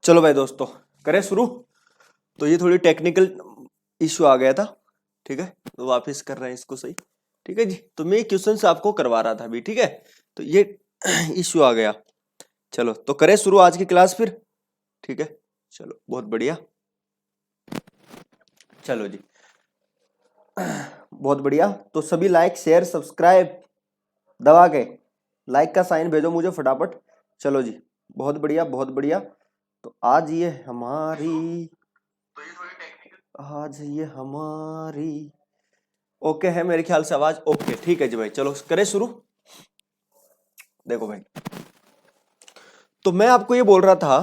चलो भाई दोस्तों, करें शुरू। तो ये थोड़ी टेक्निकल इश्यू आ गया था, ठीक है, तो वापस कर रहे हैं इसको सही। ठीक है जी, तो मैं क्वेश्चन से आपको करवा रहा था अभी, ठीक है, तो ये इश्यू आ गया। चलो तो करें शुरू आज की क्लास फिर, ठीक है। चलो बहुत बढ़िया, चलो जी बहुत बढ़िया। तो सभी लाइक शेयर सब्सक्राइब दबा के लाइक का साइन भेजो मुझे फटाफट। चलो जी, बहुत बढ़िया बहुत बढ़िया। तो आज ये हमारी ओके है मेरे ख्याल से आवाज ओके, ठीक है जी भाई। चलो करें शुरू। देखो भाई, तो मैं आपको ये बोल रहा था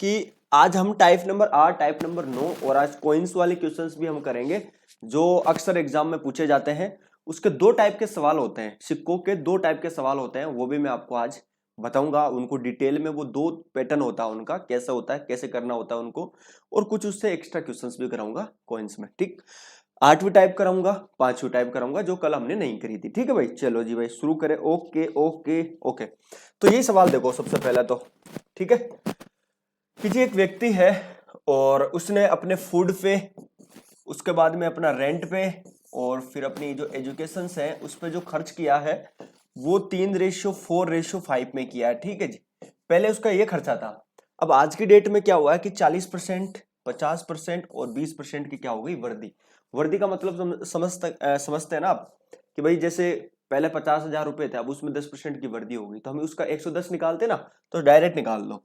कि आज हम टाइप नंबर 8 टाइप नंबर 9 और आज कॉइंस वाले क्वेश्चंस भी हम करेंगे जो अक्सर एग्जाम में पूछे जाते हैं। उसके दो टाइप के सवाल होते हैं, सिक्कों के दो टाइप के सवाल होते हैं, वो भी मैं आपको आज बताऊंगा उनको डिटेल में। वो दो पैटर्न होता है उनका, कैसे होता है, कैसे करना होता है उनको, और कुछ उससे एक्स्ट्रा क्वेश्चंस भी कराऊंगा कॉइंस में, ठीक। 8वीं टाइप कराऊंगा, 5वीं टाइप कराऊंगा जो कल हमने नहीं करी थी, ठीक है भाई। चलो जी भाई शुरू करें। ओके ओके ओके, तो ये सवाल देखो सबसे पहले तो, ठीक है, कि जी एक व्यक्ति है और उसने अपने फूड पे, उसके बाद में अपना रेंट पे और फिर अपनी जो एजुकेशन है उस पर जो खर्च किया है वो 3:4:5 में किया है, ठीक है जी। पहले उसका ये खर्चा था। अब आज की डेट में क्या हुआ है कि 40%, 50% और 20% की क्या हो गई वर्दी। वर्दी का मतलब समझते हैं ना आप, कि भाई जैसे पहले 50,000 रुपए थे, अब उसमें 10% की वर्दी होगी, तो हमें उसका 110 निकालते ना, तो डायरेक्ट निकाल लो।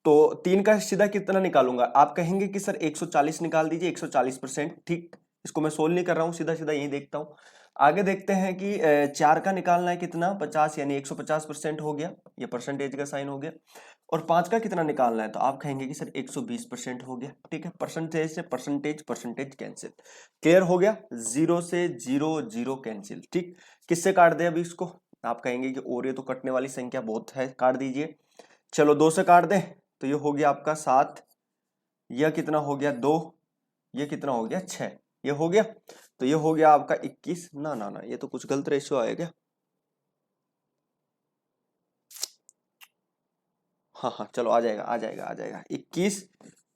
तो 3 का सीधा कितना निकालूंगा, आप कहेंगे कि सर 140 निकाल दीजिए, 140%, ठीक। इसको मैं सोल्व नहीं कर रहा हूं, सीधा सीधा यही देखता हूं। आगे देखते हैं कि 4 का निकालना है कितना, 50, यानी 150% हो गया, ये परसेंटेज का साइन हो गया। और 5 का कितना निकालना है, तो आप कहेंगे कि सर 120% हो गया, ठीक है। परसेंटेज से परसेंटेज, परसेंटेज कैंसिल, क्लियर हो गया। 0 से 0 0 कैंसिल, ठीक। किससे काट दे अभी इसको, आप कहेंगे कि और ये तो कटने वाली संख्या बहुत है, काट दीजिए। चलो 2 से काट दें तो ये हो गया आपका 7, यह कितना हो गया 2, ये कितना हो गया 6, ये हो गया। तो ये हो गया आपका 21, ना ना ना ये तो कुछ गलत रेशियो आया क्या। हाँ हाँ चलो आ जाएगा आ जाएगा आ जाएगा, 21,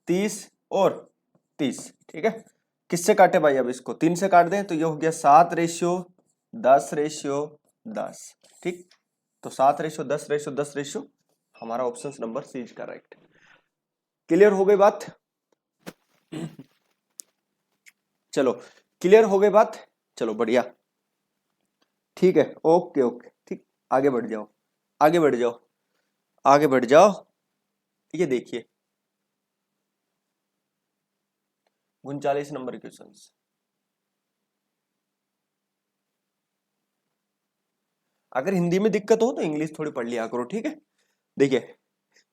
30 और 30, ठीक है। किससे काटे भाई, अब इसको 3 से काट दें तो ये हो गया 7:10:10, ठीक। तो 7:10:10 हमारा option number C is correct. Clear हो गई बात, चलो क्लियर हो गई बात, चलो बढ़िया, ठीक है। ओके ओके ठीक, आगे बढ़ जाओ, आगे बढ़ जाओ, आगे बढ़ जाओ। ये देखिए 39 नंबर क्वेश्चन। अगर हिंदी में दिक्कत हो तो इंग्लिश थोड़ी पढ़ लिया करो, ठीक है। देखिए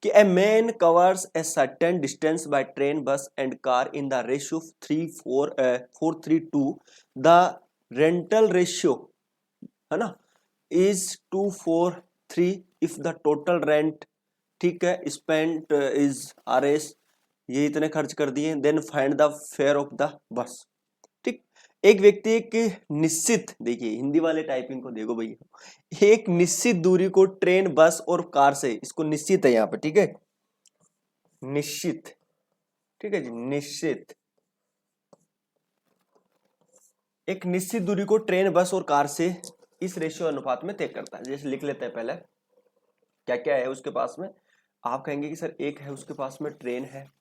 कि a man covers a certain distance by train bus and car in the ratio 4:3:2, the rental ratio है ना is 2:4:3 if the total rent, ठीक है, स्पेंट इज RS, ये इतने खर्च कर दिए, then find the fare of the bus, ठीक। एक व्यक्ति एक निश्चित, देखिए हिंदी वाले टाइपिंग को देखो भैया, एक निश्चित दूरी को ट्रेन बस और कार से, इसको निश्चित है यहाँ पे, ठीक है, निश्चित, ठीक है जी, निश्चित, एक निश्चित दूरी को ट्रेन बस और कार से इस रेशियो अनुपात में तय करता है। जैसे लिख लेते हैं पहले क्या क्या है उसके पास में। आप कहेंगे कि सर एक है उसके पास में ट्रेन है,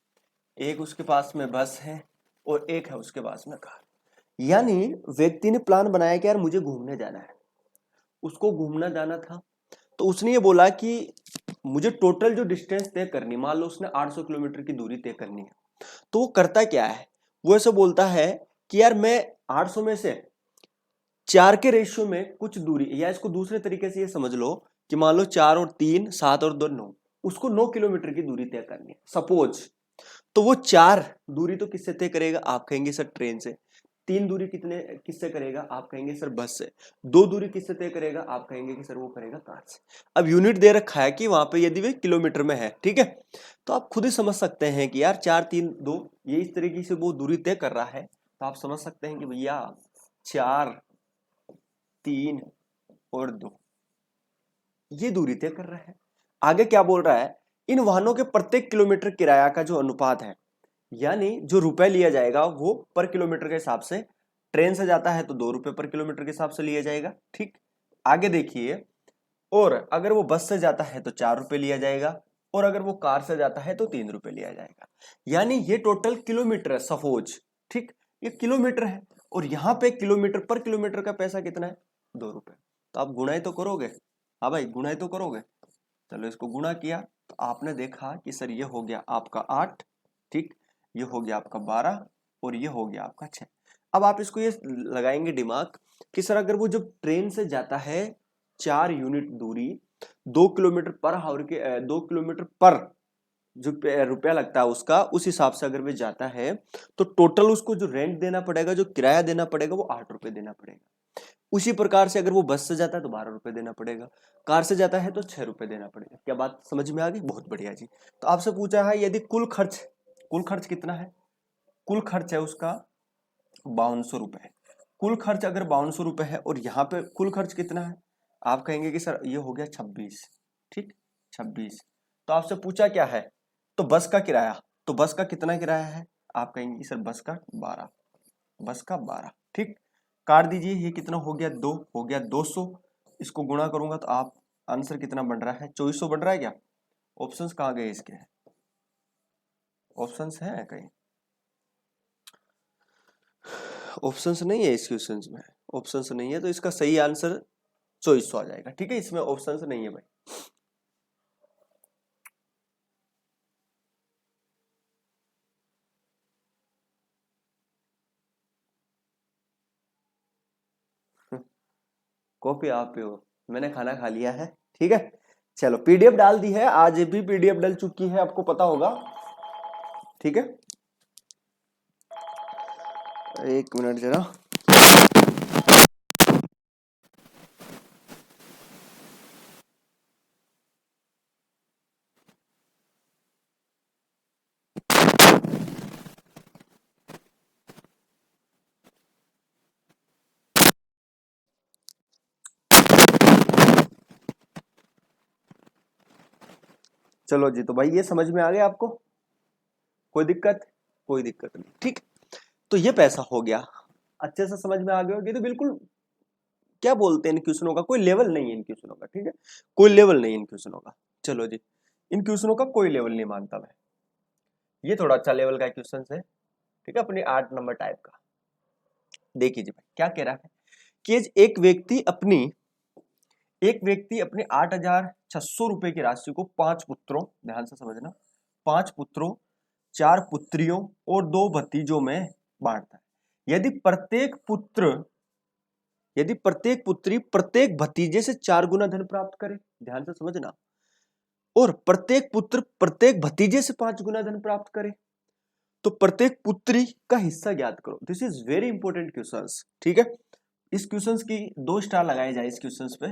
एक उसके पास में बस है, और एक है उसके पास में कार। यानी व्यक्ति ने प्लान बनाया कि यार मुझे घूमने जाना है, उसको घूमना जाना था, तो उसने ये बोला कि मुझे टोटल जो डिस्टेंस तय करनी, मान लो उसने 800 किलोमीटर की दूरी तय करनी है, तो वो करता क्या है, वो ऐसे बोलता है कि यार मैं 800 में से 4 के रेशियो में कुछ दूरी, या इसको दूसरे तरीके से ये समझ लो कि मान लो 4 और 3 7 और 2 9, उसको 9 किलोमीटर की दूरी तय करनी है सपोज। तो वो 4 दूरी तो किससे तय करेगा, आप कहेंगे सर ट्रेन से। 3 दूरी कितने किससे करेगा, आप कहेंगे सर बस से। 2 दूरी किससे तय करेगा, आप कहेंगे कि सर वो करेगा कार से। अब यूनिट दे रखा है कि वहां पे यदि वे किलोमीटर में है, ठीक है, तो आप खुद ही समझ सकते हैं कि यार 4 3 2 ये इस तरीके से वो दूरी तय कर रहा है, तो आप समझ सकते हैं कि भैया 4 3 और 2 ये दूरी तय कर रहा है। आगे क्या बोल रहा है इन वाहनों के प्रत्येक किलोमीटर किराया का जो अनुपात है, यानी जो रुपए लिया जाएगा वो पर किलोमीटर के हिसाब से, ट्रेन से जाता है तो 2 रुपए पर किलोमीटर के हिसाब से लिया जाएगा। ठीक, आगे देखिए, और अगर वो बस से जाता है तो 4 रुपए लिया जाएगा, और अगर वो कार से जाता है तो 3 रुपए लिया जाएगा। यानी ये टोटल किलोमीटर है सपोज, ठीक, ये किलोमीटर है, और यहाँ पे किलोमीटर पर किलोमीटर का पैसा कितना है, 2 रुपए। तो आप गुणाई तो करोगे, हाँ भाई गुणाई तो करोगे। चलो इसको गुणा किया तो आपने देखा कि सर ये हो गया आपका 8, ठीक, ये हो गया आपका 12, और ये हो गया आपका 6। अब आप इसको ये लगाएंगे दिमाग कि सर अगर वो जब ट्रेन से जाता है 4 यूनिट दूरी, 2 किलोमीटर पर हावर के 2 किलोमीटर पर जो रुपया लगता है उसका, उस हिसाब से अगर वे जाता है तो टोटल उसको जो रेंट देना पड़ेगा, जो किराया देना पड़ेगा, वो 8 रुपए देना पड़ेगा। उसी प्रकार से अगर वो बस से जाता है तो 12 रुपए देना पड़ेगा, कार से जाता है तो 6 रुपए देना पड़ेगा। क्या बात समझ में आ गई? बहुत बढ़िया जी। तो आपसे पूछा है यदि कुल खर्च कितना है, कुल खर्च है उसका 5200 रुपए। कुल खर्च अगर 5200 रुपए है और यहाँ पे कुल खर्च कितना है, आप कहेंगे कि सर ये हो गया 26, ठीक, 26। तो आपसे पूछा क्या है, तो बस का किराया, तो बस का कितना किराया है, आप कहेंगे कि सर बस का 12, बस का 12, ठीक। काट दीजिए, ये कितना हो गया, 2 हो गया 200, इसको गुणा करूंगा तो आप आंसर कितना बन रहा है, 2400 बन रहा है क्या? ऑप्शंस कहाँ गए इसके, ऑप्शंस है कहीं? ऑप्शंस नहीं है इस क्वेश्चन में, ऑप्शंस नहीं है, तो इसका सही आंसर 2400 आ जाएगा, ठीक है, इसमें ऑप्शंस नहीं है भाई। कॉपी आप पे हो, मैंने खाना खा लिया है, ठीक है। चलो पीडीएफ डाल दी है, आज भी पीडीएफ डल चुकी है, आपको पता होगा, ठीक है। एक मिनट जरा, चलो जी। तो भाई ये समझ में आ गया आपको, कोई दिक्कत? कोई दिक्कत नहीं, ठीक। तो ये पैसा हो गया, अच्छे से समझ में आ गया होगी। तो बिल्कुल क्या बोलते हैं इन क्वेश्चनों का कोई लेवल नहीं है, इन क्वेश्चनों का, ठीक है, कोई लेवल नहीं इन क्वेश्चनों का। चलो जी, इन क्वेश्चनों का कोई लेवल नहीं मानता मैं, ये थोड़ा अच्छा लेवल का क्वेश्चन है, ठीक है, अपने 8 नंबर टाइप का। देखिए जी भाई क्या कह रहा है कि एक व्यक्ति अपने 8,600 रुपए की राशि को 5 पुत्रों, ध्यान से समझना, 5 पुत्रों, 4 पुत्रियों और 2 भतीजों में बांटता है। यदि प्रत्येक पुत्री प्रत्येक भतीजे से 4 गुना धन प्राप्त करे, ध्यान से समझना, और प्रत्येक पुत्र प्रत्येक भतीजे से 5 गुना धन प्राप्त करे, तो प्रत्येक पुत्री का हिस्सा ज्ञात करो। This is very important questions, ठीक है। इस क्वेश्चंस की 2 स्टार लगाए जाए, इस क्वेश्चंस पे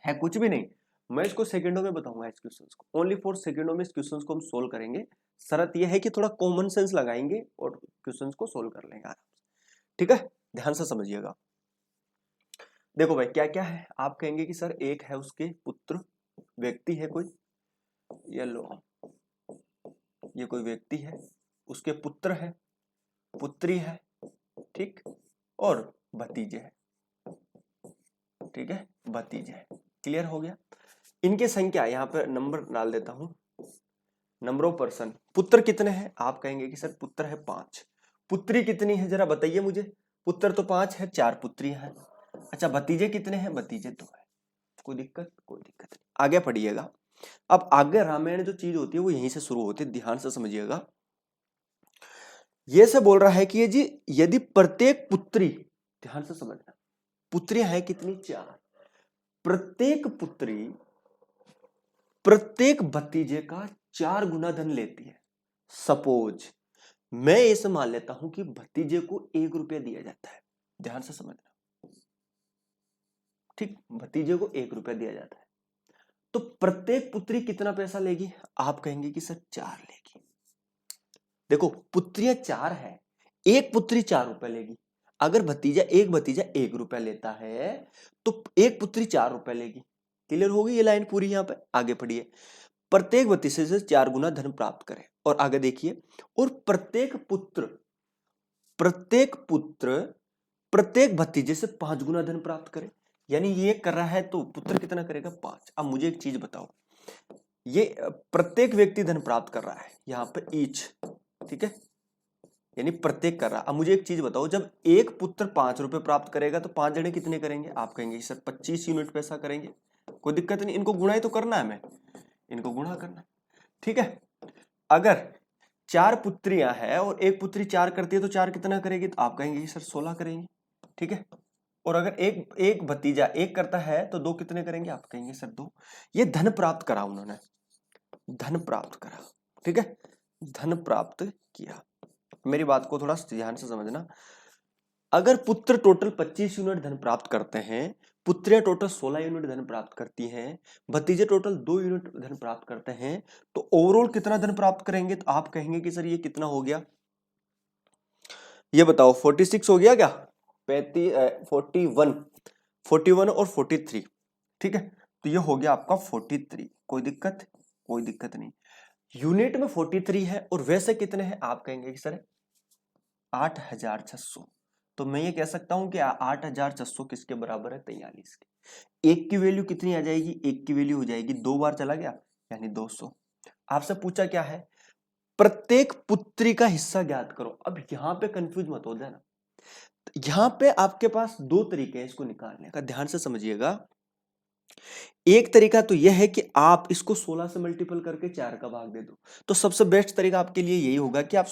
है कुछ भी नहीं, मैं इसको सेकंडों में बताऊंगा, इस क्वेश्चंस को ओनली फॉर सेकंडों में इस क्वेश्चंस को हम सोल्व करेंगे। शर्त यह है कि थोड़ा कॉमन सेंस लगाएंगे और क्वेश्चंस को सोल्व कर लेंगे आराम से, ठीक है। ध्यान से समझिएगा। देखो भाई क्या क्या है, आप कहेंगे कि सर एक है उसके पुत्र, व्यक्ति है कोई, ये लो, ये कोई व्यक्ति है, उसके पुत्र है, पुत्री है, ठीक, और भतीजे है, ठीक है, भतीजे है। क्लियर हो गया। इनके संख्या यहाँ पर नंबर डाल देता हूं, नंबर ऑफ पर्सन। पुत्र कितने हैं, आप कहेंगे कि सर पुत्र है 5, पुत्री कितनी है जरा बताइए मुझे। पुत्र तो 5 है, 4 पुत्रियां हैं। अच्छा भतीजे कितने हैं, भतीजे 2 है। कोई दिक्कत? कोई दिक्कत नहीं, आगे पढ़िएगा। अब आगे रामायण जो चीज होती है वो यहीं से शुरू होती है, ध्यान से समझिएगा। ये से बोल रहा है कि ये जी यदि प्रत्येक पुत्री, ध्यान से समझना, पुत्रियां हैं कितनी, 4, प्रत्येक पुत्री प्रत्येक भतीजे का 4 गुना धन लेती है। सपोज मैं ऐसे मान लेता हूं कि भतीजे को 1 रुपया दिया जाता है, ध्यान से समझना, ठीक, भतीजे को 1 रुपया दिया जाता है, तो प्रत्येक पुत्री कितना पैसा लेगी, आप कहेंगे कि सर 4 लेगी। देखो पुत्रियां 4 है, एक पुत्री 4 रुपए लेगी। अगर एक भतीजा 1 रुपया लेता है तो एक पुत्री 4 रुपए लेगी। क्लियर होगी ये लाइन पूरी, यहां पे आगे पढ़िए। प्रत्येक भतीजे से 4 गुना धन प्राप्त करे। और आगे देखिए, और प्रत्येक पुत्र प्रत्येक भतीजे से 5 गुना धन प्राप्त करे। यानी ये कर रहा है तो पुत्र कितना करेगा, 5। अब मुझे एक चीज बताओ, ये प्रत्येक व्यक्ति धन प्राप्त कर रहा है, यहाँ पे ईच, ठीक है, यानी प्रत्येक कर रहा है। अब मुझे एक चीज बताओ, जब एक पुत्र 5 रुपए प्राप्त करेगा तो 5 जने कितने करेंगे, आप कहेंगे सर 25 यूनिट पैसा करेंगे। कोई दिक्कत नहीं, इनको गुणा ही तो करना है, हमें इनको गुणा करना है, ठीक है। अगर 4 पुत्रियां हैं और एक पुत्री 4 करती है तो 4 कितना करेगी, तो आप कहेंगे सर 16 करेंगे, ठीक है। और अगर एक भतीजा 1 करता है तो 2 कितने करेंगे, आप कहेंगे सर 2। ये धन प्राप्त करा उन्होंने, धन प्राप्त करा, ठीक है, धन प्राप्त किया। मेरी बात को थोड़ा ध्यान से समझना। अगर पुत्र टोटल 25 यूनिट धन प्राप्त करते हैं, पुत्रियां टोटल 16 यूनिट धन प्राप्त करती हैं, भतीजे टोटल 2 यूनिट धन प्राप्त करते हैं, तो ओवरऑल कितना धन प्राप्त करेंगे, तो आप कहेंगे कि सर ये कितना हो गया, ये बताओ 46 हो गया क्या, 41 और 43, ठीक है, तो ये हो गया आपका 43। कोई दिक्कत, कोई दिक्कत नहीं। यूनिट में 43 है और वैसे कितने हैं, आप कहेंगे कि सर 8600। तो मैं ये कह सकता हूं कि 8600 किसके बराबर है, 43 के। एक की वैल्यू कितनी आ जाएगी, एक की वैल्यू हो जाएगी 2 बार चला गया यानी 200। आपसे पूछा क्या है, प्रत्येक पुत्री का हिस्सा ज्ञात करो। अब यहां पे कंफ्यूज मत हो जाना, यहां पे आपके पास 2 तरीके हैं इसको निकालने का, ध्यान से समझिएगा। एक तरीका तो यह है कि आप इसको 16 से मल्टीपल करके 4 का भाग दे दो, तो सबसे बेस्ट तरीका आपके लिए यही होगा कि आप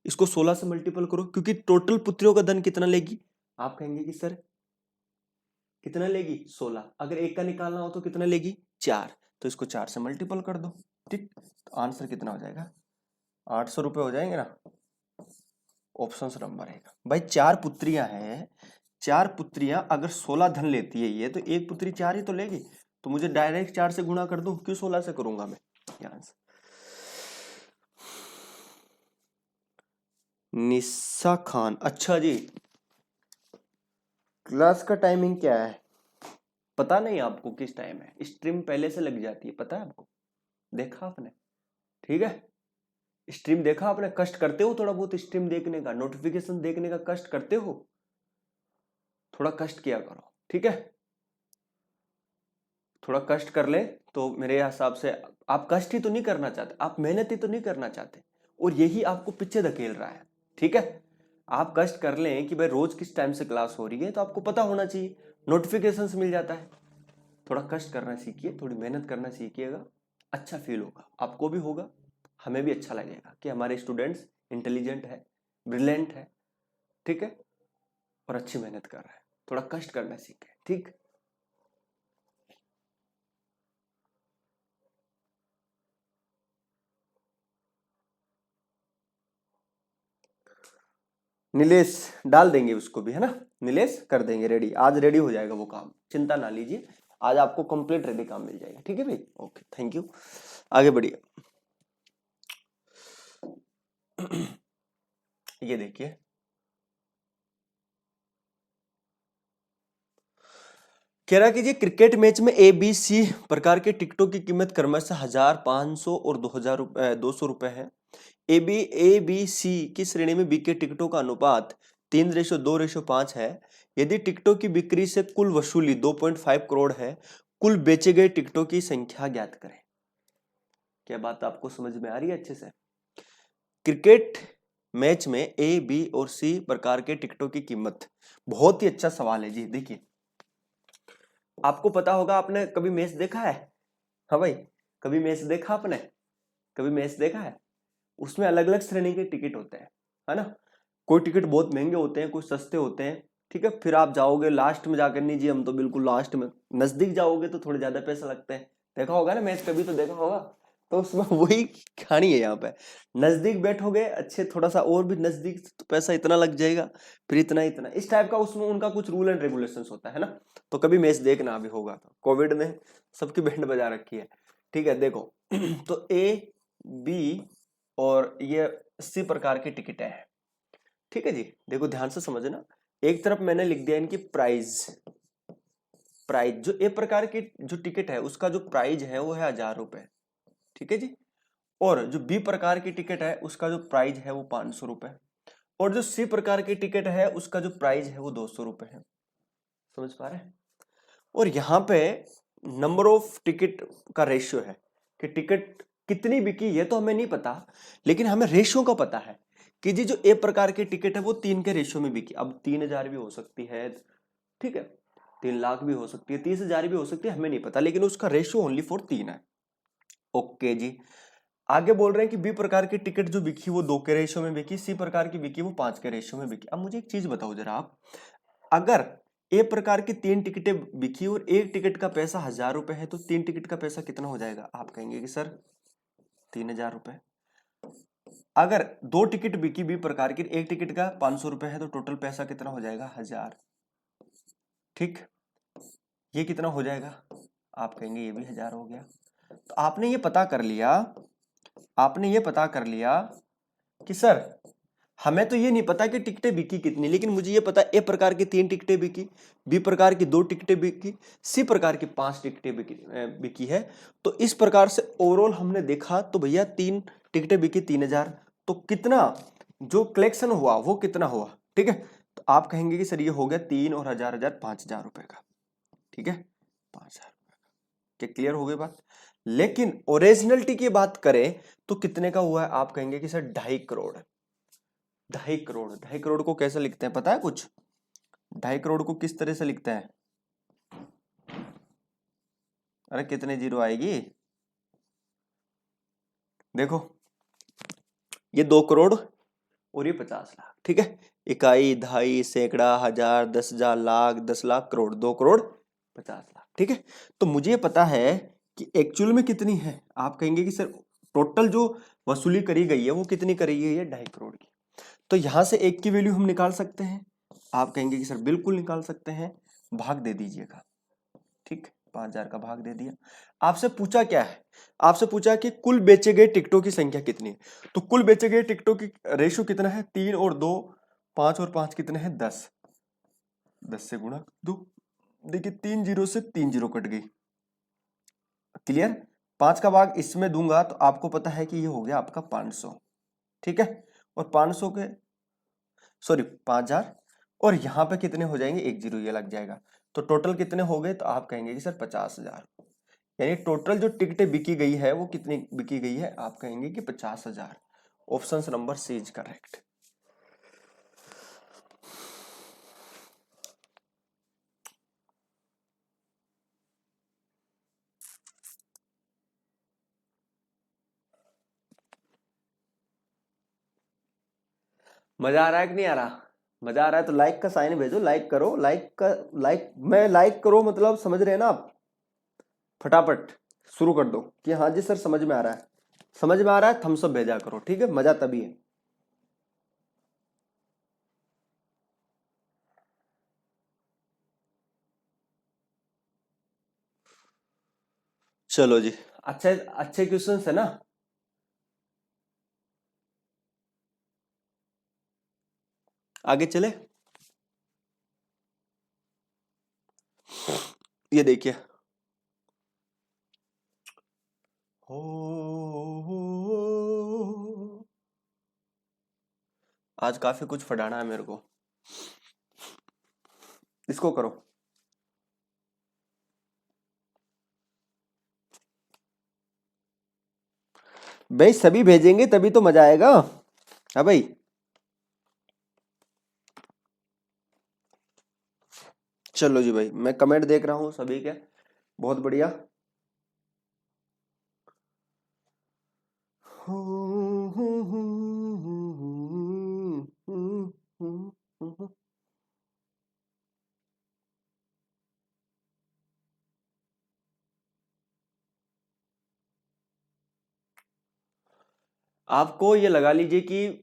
इसको 16 से मल्टीपल करो, क्योंकि टोटल पुत्रियों का धन कितना लेगी, आप कहेंगे कि सर कितना लेगी, 16। अगर एक का निकालना हो तो कितना लेगी, 4, तो इसको 4 से मल्टीपल कर दो, ठीक। तो आंसर कितना हो जाएगा, 800 रुपए हो जाएंगे ना। ऑप्शन नंबर रहेगा भाई, 4 पुत्रियां हैं, 4 पुत्रियां अगर 16 धन लेती है ये, तो एक पुत्री 4 ही तो लेगी, तो मुझे डायरेक्ट 4 से गुणा कर दूं, क्यों 16 से करूंगा मैं, यहां से। निशा खान, अच्छा जी, क्लास का टाइमिंग क्या है, पता नहीं आपको किस टाइम है, स्ट्रीम पहले से लग जाती है, पता है आपको, देखा आपने, ठीक है, स्ट्रीम देखा आपने, कष्ट करते हो थोड़ा बहुत स्ट्रीम देखने का, नोटिफिकेशन देखने का कष्ट करते हो, थोड़ा कष्ट किया करो, ठीक है, थोड़ा कष्ट कर ले तो मेरे हिसाब से, आप कष्ट ही तो नहीं करना चाहते, आप मेहनत ही तो नहीं करना चाहते, और यही आपको पीछे धकेल रहा है, ठीक है। आप कष्ट कर लें कि भाई रोज किस टाइम से क्लास हो रही है, तो आपको पता होना चाहिए, नोटिफिकेशंस मिल जाता है। थोड़ा कष्ट करना सीखिए, थोड़ी मेहनत करना सीखिएगा, अच्छा फील होगा, आपको भी होगा, हमें भी अच्छा लगेगा कि हमारे स्टूडेंट्स इंटेलिजेंट है, ब्रिलियंट है, ठीक है, और अच्छी मेहनत कर रहा है। थोड़ा कष्ट करना सीखे, ठीक। नीलेश डाल देंगे उसको भी, है ना, नीलेश कर देंगे रेडी, आज रेडी हो जाएगा वो काम, चिंता ना लीजिए, आज आपको कंप्लीट रेडी काम मिल जाएगा, ठीक है भाई, ओके, थैंक यू, आगे बढ़िए। ये देखिए, कह रहा कि जी क्रिकेट मैच में ABC प्रकार के टिकटों की कीमत क्रमशः 1000, 500 और 200 रुपए है। ABC की श्रेणी में बिके टिकटों का अनुपात 3:2:5 है। यदि टिकटों की बिक्री से कुल वसूली 2.5 करोड़ है, कुल बेचे गए टिकटों की संख्या ज्ञात करें। क्या बात आपको समझ में आ रही है अच्छे से? क्रिकेट मैच में A, B और C प्रकार के टिकटों की कीमत, बहुत ही अच्छा सवाल है जी। देखिए, आपको पता होगा, आपने कभी मैच देखा है, हाँ भाई, कभी मैच देखा आपने, कभी मैच देखा है, उसमें अलग अलग श्रेणी के टिकट होते हैं, है ना, कोई टिकट बहुत महंगे होते हैं, कुछ सस्ते होते हैं, ठीक है, फिर आप जाओगे लास्ट में जाकर, नहीं जी हम तो बिल्कुल लास्ट में, नजदीक जाओगे तो थोड़े ज्यादा पैसे लगते हैं, देखा होगा ना मैच, कभी तो देखा होगा, तो उसमें वही कहानी है यहाँ पे, नजदीक बैठोगे अच्छे, थोड़ा सा और भी नजदीक तो पैसा इतना लग जाएगा, फिर इतना इतना, इस टाइप का उसमें उनका कुछ रूल एंड रेगुलेशंस होता है ना। तो कभी मैच देखना भी होगा, तो कोविड ने सबकी बैंड बजा रखी है, ठीक है, देखो। तो A, B और ये C प्रकार की टिकटें हैं, ठीक है जी। देखो ध्यान से समझना, एक तरफ मैंने लिख दिया इनकी प्राइस, जो A प्रकार की जो टिकट है उसका जो प्राइस है वो है 1000 रुपए, ठीक है जी। और जो बी प्रकार की टिकट है उसका जो प्राइस है वो 500 रुपए, और जो सी प्रकार की टिकट है उसका जो प्राइस है वो 200 रुपए है। समझ पा रहे हैं? और यहाँ पे नंबर ऑफ टिकट का रेशियो है कि टिकट कितनी बिकी ये तो हमें नहीं पता, लेकिन हमें रेशियो का पता है कि जी जो ए प्रकार की टिकट है वो 3 के रेशियो में बिकी। अब 3000 भी हो सकती है, ठीक है, 3 लाख भी हो सकती है, 30,000 भी हो सकती है, हमें नहीं पता, लेकिन उसका रेशियो ओनली फॉर 3 है। ओके जी। आगे बोल रहे हैं कि बी प्रकार की टिकट जो बिकी वो 2 के रेशियो में बिकी, सी प्रकार की बिकी वो 5 के रेशियो में बिकी। अब मुझे एक चीज बताओ जरा आप, अगर ए प्रकार की 3 टिकटें बिकी और एक टिकट का पैसा 1000 रुपए है तो 3 टिकट का पैसा कितना हो जाएगा? आप कहेंगे कि सर 3000 रुपए। अगर 2 टिकट बिकी बी प्रकार की, एक टिकट का 500 रुपए है तो टोटल पैसा कितना हो जाएगा? 1000। ठीक, ये कितना हो जाएगा? आप कहेंगे ये भी 1000 हो गया। तो आपने ये पता कर लिया, आपने ये पता कर लिया कि सर हमें तो ये नहीं पता कि टिकटें बिकी कितनी, लेकिन मुझे ये पता ए प्रकार की 3 टिकटें बिकी, बी प्रकार की 2 टिकटें बिकी, सी प्रकार की 5 टिकटें बिकी है। तो इस प्रकार से ओवरऑल हमने देखा तो भैया 3 टिकटें बिकी 3000, तो कितना जो कलेक्शन हुआ वो कितना हुआ? ठीक है, तो आप कहेंगे कि सर ये हो गया 3 और 1000 5000 रुपए का। ठीक है, 5000 रुपए का। क्या क्लियर हो गई बात? लेकिन ओरिजिनलिटी की बात करें तो कितने का हुआ है? आप कहेंगे कि सर 2.5 करोड़। 2.5 करोड़। 2.5 करोड़ को कैसे लिखते हैं पता है कुछ? 2.5 करोड़ को किस तरह से लिखते हैं? अरे कितने जीरो आएगी? देखो, ये 2 करोड़ और ये 50 लाख। ठीक है, इकाई, दहाई, सैकड़ा, हजार, 10,000, लाख, 10 लाख, करोड़, 2 करोड़ 50 लाख। ठीक है, तो मुझे पता है कि एक्चुअल में कितनी है। आप कहेंगे कि सर टोटल जो वसूली करी गई है वो कितनी करी गई है? 2.5 करोड़ की। तो यहां से एक की वैल्यू हम निकाल सकते हैं। आप कहेंगे कि सर बिल्कुल निकाल सकते हैं, भाग दे दीजिएगा। ठीक, 5000 का भाग दे दिया। आपसे पूछा क्या है? आपसे पूछा कि कुल बेचे गए टिकटों की संख्या कितनी है। तो कुल बेचे गए टिकटों की रेशियो कितना है? 3 और 2, 5 और 5 कितने हैं? 10। 10 से गुणा 2। देखिए 3 जीरो से 3 जीरो कट गई। क्लियर? 5 का भाग इसमें दूंगा तो आपको पता है कि ये हो गया आपका 500। ठीक है, और 500 के सॉरी 5000, और यहां पे कितने हो जाएंगे? 1 जीरो ये लग जाएगा। तो टोटल कितने हो गए? तो आप कहेंगे कि सर 50,000। यानी टोटल जो टिकटें बिकी गई है वो कितनी बिकी गई है? आप कहेंगे कि 50,000। Option number C is correct. मजा आ रहा है कि नहीं आ रहा? मजा आ रहा है तो लाइक का साइन भेजो, लाइक करो, लाइक का लाइक में लाइक करो मतलब समझ रहे हैं ना आप? फटाफट शुरू कर दो कि हाँ जी सर समझ में आ रहा है। समझ में आ रहा है थम्स अप भेजा करो। ठीक है, मजा तभी है। चलो जी, अच्छे अच्छे क्वेश्चन है ना? आगे चले। ये देखिए, हो आज काफी कुछ फटाना है मेरे को। इसको करो। भाई सभी भेजेंगे तभी तो मजा आएगा। हाँ भाई, चलो जी भाई, मैं कमेंट देख रहा हूँ सभी के, बहुत बढ़िया। आपको ये लगा लीजिए कि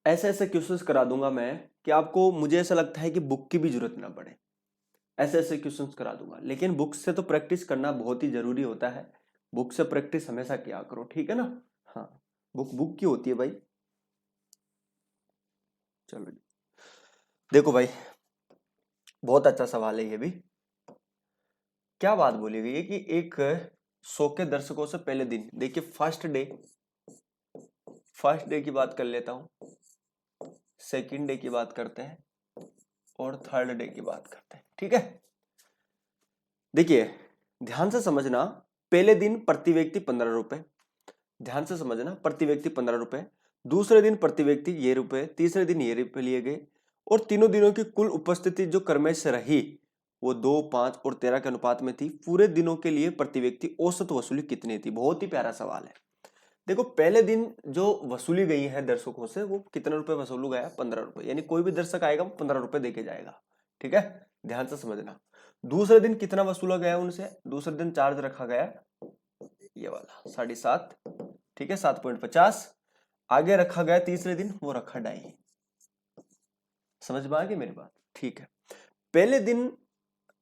ऐसे ऐसे क्वेश्चंस करा दूंगा मैं कि आपको, मुझे ऐसा लगता है कि बुक की भी जरूरत ना पड़े। ऐसे ऐसे क्वेश्चंस करा दूंगा, लेकिन बुक से तो प्रैक्टिस करना बहुत ही जरूरी होता है। बुक से प्रैक्टिस हमेशा किया करो, ठीक है ना? हाँ, बुक बुक की होती है भाई। चलो जी, देखो भाई, बहुत अच्छा सवाल है ये भी। क्या बात बोली गई है कि एक 100 के दर्शकों से पहले दिन। देखिए फर्स्ट डे की बात कर लेता हूं, सेकंड डे की बात करते हैं और थर्ड डे की बात करते हैं। ठीक है, देखिए ध्यान से समझना, पहले दिन प्रति व्यक्ति 15 रुपए, ध्यान से समझना, प्रति व्यक्ति 15 रुपए, दूसरे दिन प्रति व्यक्ति ये रुपए, तीसरे दिन ये रुपए लिए गए, और तीनों दिनों की कुल उपस्थिति जो क्रमश से रही वो 2, 5 और 13 के अनुपात में थी। पूरे दिनों के लिए प्रति व्यक्ति औसत वसूली कितनी थी? बहुत ही प्यारा सवाल है। देखो पहले दिन जो वसूली गई है दर्शकों से वो कितने रुपए वसूल गया? 15 रुपए, यानी कोई भी दर्शक आएगा वो 15 रुपए देके जाएगा। ठीक है, ध्यान से समझना। दूसरे दिन कितना वसूला गया उनसे? दूसरे दिन चार्ज रखा गया ये वाला 7.5, ठीक है, 7.50। आगे रखा गया तीसरे दिन, वो रखा 2.5। समझ में आ गई मेरी बात? ठीक है, पहले दिन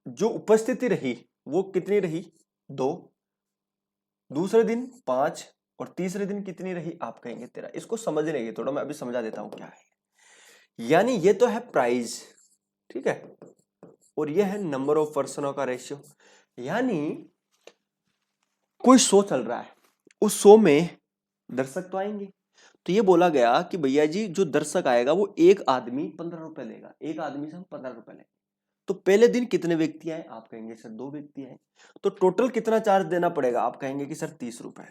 जो उपस्थिति रही वो कितनी रही? 2, दूसरे दिन 5 और तीसरे दिन कितनी रही? आप कहेंगे 13। इसको समझने की थोड़ा मैं अभी समझा देता हूं क्या है। यानी ये तो है प्राइस, ठीक है, और ये है नंबर ऑफ पर्सनों का रेशियो। यानी कोई शो चल रहा है, उस शो में दर्शक तो आएंगे, तो ये बोला गया कि भैया जी जो दर्शक आएगा वो एक आदमी 15 रुपए लेगा, एक आदमी से हम 15 रुपए लेंगे। तो पहले दिन कितने व्यक्ति आए? आप कहेंगे सर 2 व्यक्ति आए। तो टोटल कितना चार्ज देना पड़ेगा? आप कहेंगे कि सर 30 रुपए।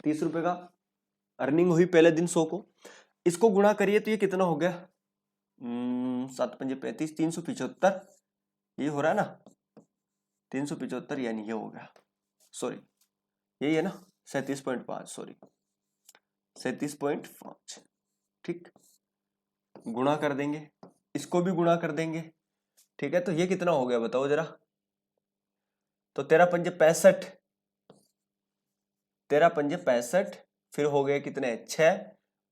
30 रुपए का अर्निंग हुई पहले दिन 100 को। इसको गुणा करिए तो ये कितना हो गया? 7×5 = 35, 375 ये हो रहा है ना, 375, यानी ये हो गया, सॉरी यही है ना, 37.5, सॉरी 37.5। ठीक, गुणा कर देंगे, इसको भी गुणा कर देंगे। ठीक है, तो ये कितना हो गया बताओ जरा? तो 13×5 = 65, 13×5 = फिर हो गए कितने? 6,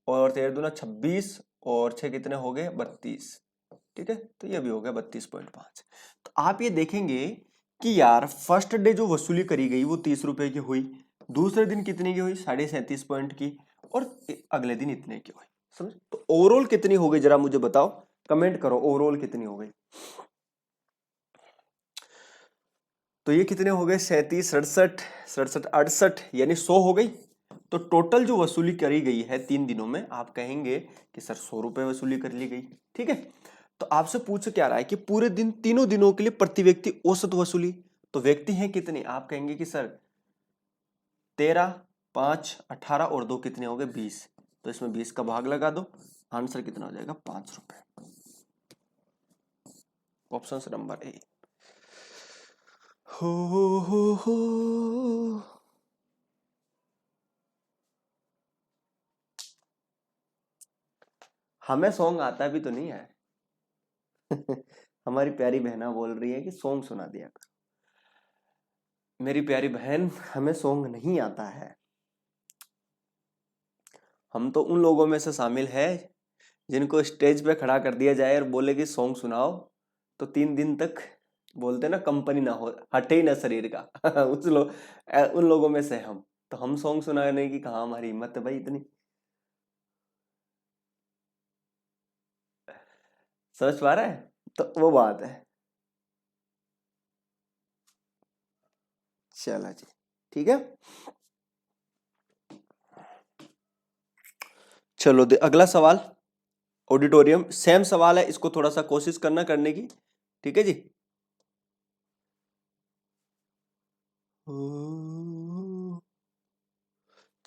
और 13×2 = 26, और 6 कितने हो गए? 32। ठीक है, तो ये भी हो गया 32.5। तो आप ये देखेंगे कि यार फर्स्ट डे जो वसूली करी गई वो 30 रुपए की हुई, दूसरे दिन कितनी की हुई? 37.5 पॉइंट की, और अगले दिन इतने की हुई। समझ? तो ओवरऑल कितनी हो गई जरा मुझे बताओ, कमेंट करो ओवरऑल कितनी हो गई। तो ये कितने हो गए? 37, 67, 67, 68, यानी 100 हो गई। तो टोटल जो वसूली करी गई है 3 दिनों में, आप कहेंगे कि सर 100 रुपए वसूली कर ली गई। ठीक है, तो आपसे पूछ क्या रहा है कि पूरे दिन तीनों दिनों के लिए प्रति व्यक्ति औसत वसूली, तो व्यक्ति हैं कितने? आप कहेंगे कि सर 13, 5, 18 और 2 कितने हो गए? 20। तो इसमें 20 का भाग लगा दो, आंसर कितना हो जाएगा? 5 रुपए। Option number A. हो। हमें सॉन्ग आता भी तो नहीं है। हमारी प्यारी बहना बोल रही है कि सॉन्ग सुना दिया कर। मेरी प्यारी बहन, हमें सॉन्ग नहीं आता है। हम तो उन लोगों में से शामिल है जिनको स्टेज पे खड़ा कर दिया जाए और बोले कि सॉन्ग सुनाओ, तो 3 दिन तक बोलते ना कंपनी ना हो, हटे ही ना शरीर का। उन लोगों में से हम, तो हम सॉन्ग सुनाने की कहाँ हमारी हिम्मत है भाई इतनी। समझ पा रहा है? तो वो बात है। चला जी, ठीक है, चलो दे अगला सवाल। ऑडिटोरियम सेम सवाल है, इसको थोड़ा सा कोशिश करना करने की। ठीक है जी,